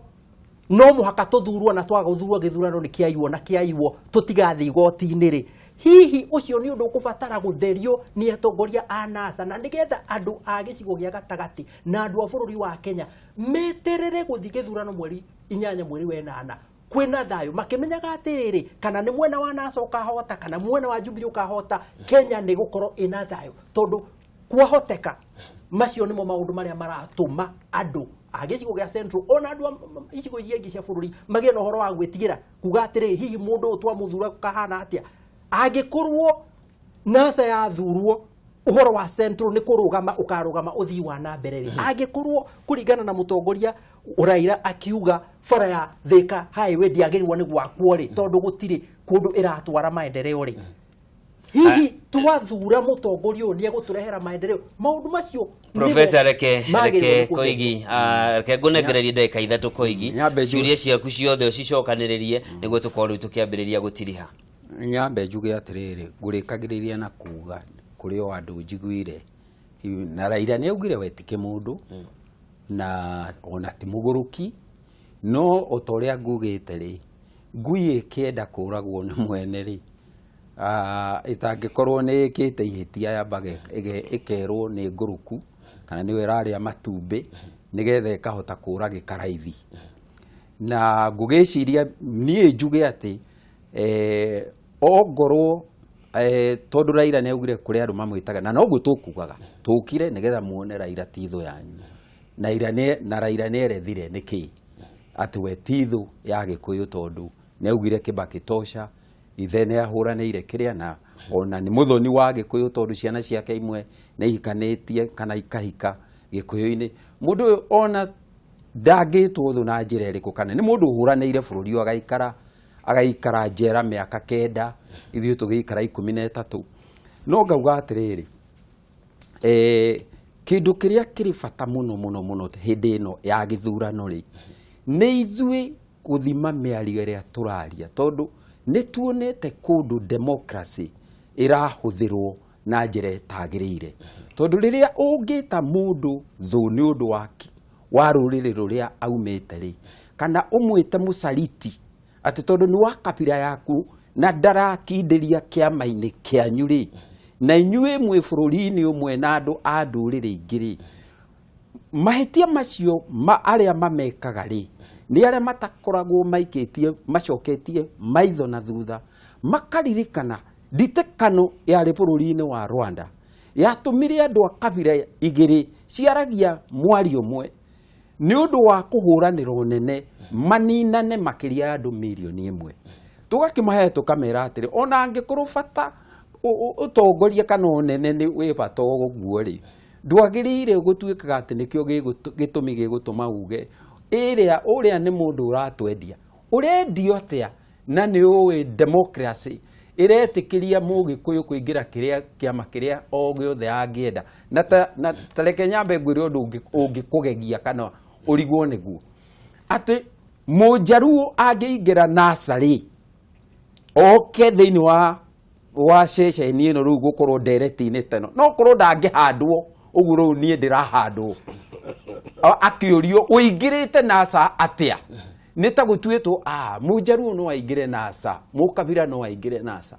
no mũhaka tũthurwo na twaga gũthurwo gĩthurano nĩ kĩaiywo na kĩaiywo tũtigathiĩ igoti-inĩ rĩ hihi ucio ni undu kubatara gutherio ni atongoria a NASA na nigetha andu a gicigo gia gatagati na andu a bururi wa Kenya meterere guthii githurano mweri 8 mweri wa 8 kwina thayo makimenyaga atiriri kana ni mwena wa NASA ukahota kana mwena wa Jubilee ukahota Kenya ni gukorwo ina thayo tondu kwahoteka macio nimo maundu maria maratuma andu agicigo gya Central ona andu icigo iria ingi cia bururi magie na horo wa gwitigira kuga atiri hihi mundu twa muthura kahana atia angikorwo NASA ya thurwo uhoro wa Central ni kurugama ukarugama uthii wa na mbere angikorwo kuringana na mutongoria Raila akiuga bara ya Thika highway ndiagirwa ni gwakwo ri tondu gutiri kundu iratwara maendeleo ri hihi twathura mutongoria ni eguturehera maendeleo maundu macio Professor reke koigi reke ngunegererie ndeka ithatu koigi ciuria ciaku ciothe ucicokaniririe niguo tukorwo tukiambiriria gutiriha nyambe njuge atiriri ngurikagiriria na kuga kuri o andu njiguire na Raila ni augire wetike mundu na ona ti muguruki no otoria ngugite ri ngui ikienda kuragwo ni mwene ri itangikorwo ni ikite ihitia yambaga ikerwo ni nguruku kana niwe raria matumbi nigetha ikahota kuragika raithi na ngugiciria nie njuge ati ongorwo tondu Raila ni augire kuri andu mamwitaga na noguo tukugaga tukire nigetha muone Raila titho yanyu na Raila ni erethire niki ati we titho ya Gikuyu tondu ni augire Kibaki tosha ithe ni ahuranire kiria na ona ni muthoni wa Gikuyu tondu ciana ciake imwe ni ikanitie kana ikahika Gikuyu-ini mundu ona ndangitwo thu na njira iriku kana ni mundu uhuranire bururi agaikara njera miaka 9 ithuĩ tũgĩikara 13 no ngauga atiriri kindu kiria kiri bata muno hindi ino ya githurano ri ni ithuĩ kuthima miario iria turaria tondu ni tuonete kundu democracy irahuthirwo na njira itagiriire tondu riria ungita mundu thu ni undu wa ruriri ruria aumite ri kana umwite musaliti ati tondu ni wa kabira yaku na ndarakindiria kiama-ini kianyu ri na inyuĩ mwe bururi-ini umwe na andu a nduriri ingĩ ri mahitia macio aria mamekaga ri ni aria matakoragwo macoketie maitho na thutha makaririkana nditekano yari bururi-ini wa Rwanda yatumire andu a kabira igĩrĩ ciaragia mwari umwe ni undu wa kuhuranĩrwo nene maninane makiria andu milioni 1 tugakimahe tukamera atiri ona angikorwo bata utongoria kana unene ni wi bata uguo ri ndwagirire gutuikaga ati nikio gitumi gigutuma uge uria ni mundu uratwendia urendio atia na ni uwe democracy iretikiria Mugikuyu kuingira kiama kiria o giothe angienda na tareke nyambe ngwire undu ungikugegia kana urigwo niguo ati Mujaruo angiingira NASA ri oke thiini wa ceceni ino riu gukorwo ndereti-ini teno no korwo ndangihandwo uguo riu nie ndirahandwo akiurio uingirite NASA atia ni ta gutuitwo Mujaruo no aingire NASA Mukabira no aingire NASA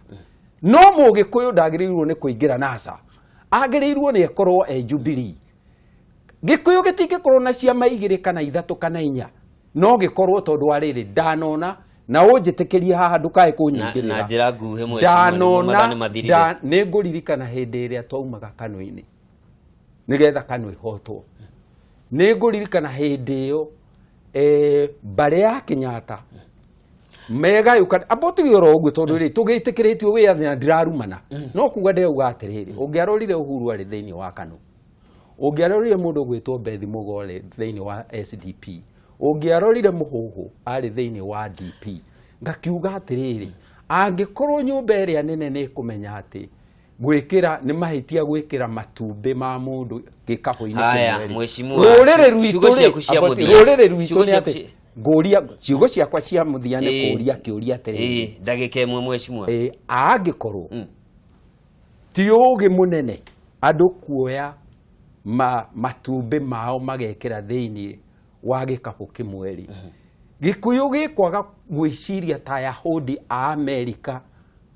no Mugikuyu ndagirirwo ni kuingira NASA agirirwo ni ekorwo Jubilee Gikuyu gitingikorwo na ciama igiri kana 3 kana 4 no gikorwo tondu ariri ndanona na unjitikirie haha ndukae kunyingirira na njira nguhe mwecimu mathani mathirire ni nguririkana hindi iria twaumaga Kanu-ini nigetha Kanu ihotwo ni nguririkana hindi iyo bare ya Kenyatta mega yuka abotigiro uguo tondu ri tugitikiritio wi athina ndirarumana no kuga ndeuga atiriri ungiarorire Uhuru ari thiini wa Kanu ungiarorire mundu gwitwo Bethi Mugole thiini wa SDP ungiarorire Muhuhu ari thiini wa DP ngakiuga atiriri angikorwo nyumba iria nene ni kumenya ati gwikira ni mahitia gwikira matumbi ma mundu gikaho-ini rurire rwitu ni ati nguria ciugo ciakwa cia muthia ni kuria kiuria atiriri ndagika imwe mweshimwa angikorwo ti ugi munene andu kuoya matumbi mao magekira thiini wa gikabu kimweri Gikuyu gikwaga gwiciria ta Yahudi a Amerika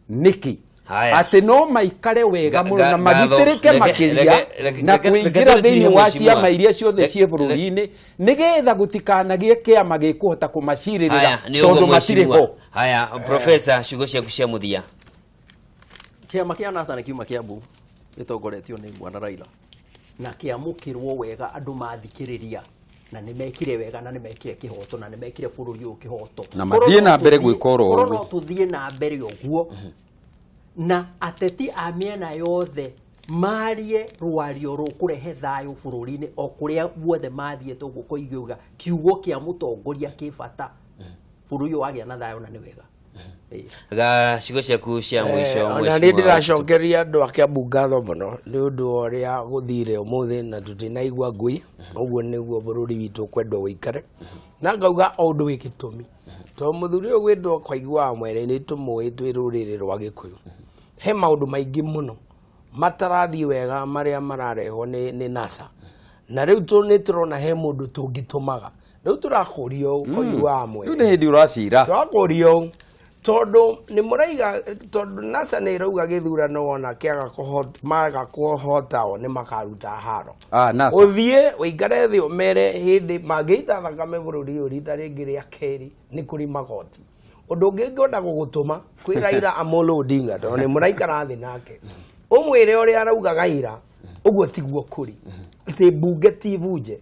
niki ati no maikare wega muno na magitirike makiria na kuingira thiini wa ciama iria ciothe cie bururi-ini nigetha gutikanagie kiama gikuhota kumaciririra tondu matiriho haya professor ciugo ciaku cia muthia kiama kia NASA ni kiuma Kiambu gitongoretio ni Bwana Raila na kiamukirwo wega andu mathikiriria na nä mekire wega na nä mekire kä hoto na nä mekire bå rå ri å kä hoto na mathiä na mbere gwä oro no tå thiä na mbere å guo na ateti a mĩena yothe marie rwario rå kå rehe thayå bå rå ri-inä o kå rä a guothe mathiä te å guo kwa igä kiugo kä a må tongoria kä bata bå rå ri å wagä a na thayå na nä wega gacigo ciaku cia mwisho na nä ndä racokeria andå a Kiambu ngatho mũno nä å ndå å rä a gå thire å må thä na tå tinaigua ngui å guo nä guo bå rå ri witå kwendwo gå ikare na ngauga o ndå wä gä tå mi to må thuri å gwä two kwa iguaga mwere nä tå må ä twä rå rä rä rwa gä kå yå he maå ndå maingä må no matarathiä wega marä a mararehwo nä NASA na rä u nä tå rona he må ndå tå ngä tå maga rä u tå rakå rio kwa iguaga mwere rä u nä hä ndä å racira tå rio tondu ni muraiga tondu NASA ni rauga githurano wona kiaga maga kuhotao ni makaruta haro uthie uikare thi umere hindi mangiita thakame bururi urita ringi ria keri ni kuri magoti undu ungi ngionda gugutuma kwi Raila Amolo Odinga tondu ni muraikara thi nake umwire uria arauga gaira uguo tiguo kuri ati bunge ti buje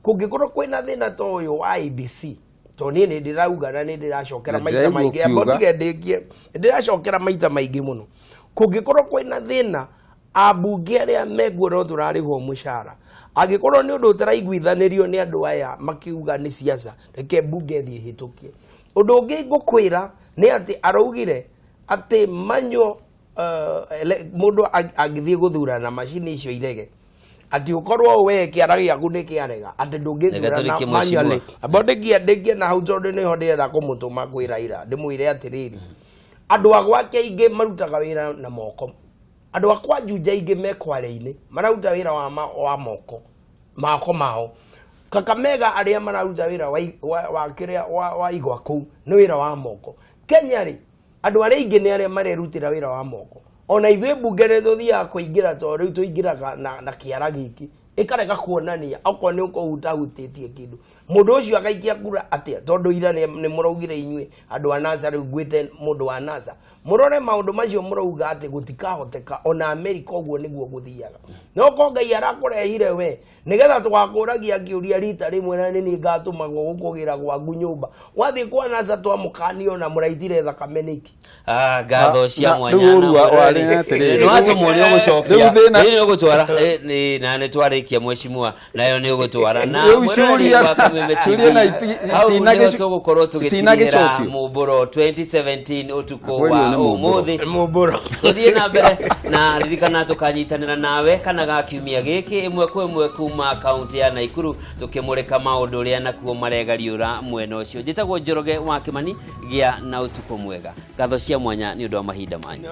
kungikorwo kwina thina to uyu wa IBC to ni ndirauga na ni ndiracokera maita maingi abondige ndingie ndiracokera maita maingi muno kungikorwo kwina thina abunge aria megwo turarihwo mushara agikorwo ni undu utaraiguithanirio ni andu aya makiuga ni siasa reke bunge thi hitukie undu ungi ngukwira ni ati araugire ati manyo mundu agithie guthurana macini icio irege ati ukorwo we kiara giaku ni kiarega ati ndungithurana manually abondegie na hau tondu ni ho ndirenda kumutuma kwi Raila ndimwire atiriri andu agwake ingi marutaga wira na moko andu akwa njunja ingi mekware-ini mararuta wira wa moko mao Kakamega aria mararuta wira wa kiria wa igwa kuu ni wira wa moko Kenya ri andu aria ingi ni aria marerutira wira wa moko ona ithuĩ bunge nĩ tũthiaga kũingĩra to rĩu tũingĩraga na kĩara gĩkĩ ĩkarega kuonania okorwo nĩ ũkũhutahutĩtie kĩndũ mũndũ ũcio agaikia kura atĩa tondũ ira nĩ mũraugire inyuĩ andũ a NASA rĩu ngwĩte mũndũ wa NASA mũrore maũndũ macio mũrauga atĩ gũtikahoteka ona Amerika ũguo nĩguo gũthiaga no ko Ngai arakũrehire we nĩgetha tũgakũragia kĩũria rita rĩmwe na nĩ ngatũmagwo gũkũgĩra gwaku nyũmba wathiĩ kwa NASA twamũkanio na mũraitire thakame nĩki ngatho cia mwanya no atũmũria ũgũcokia nĩ ũgũtwara na nĩ twarĩkia mheshimiwa nayo nĩ ũgũtwara na tũgũkorwo tũgĩtigĩrĩra Muumburo 2017 ũtukũ wa ũmũthĩ tũthiĩ na mbere na ririkana tũkanyitanĩra nawe kana gakiumia gĩkĩ ĩmwe kwa ĩmwe kuma kaunti ya Naikuru tũkĩmũrĩka maũndũ ũrĩa nakuo maregariũra mwena ũcio njĩtagwo Njoroge wa Kĩmani gĩa na ũtukũ mwega ngatho cia mwanya nĩ ũndũ wa mahinda manyu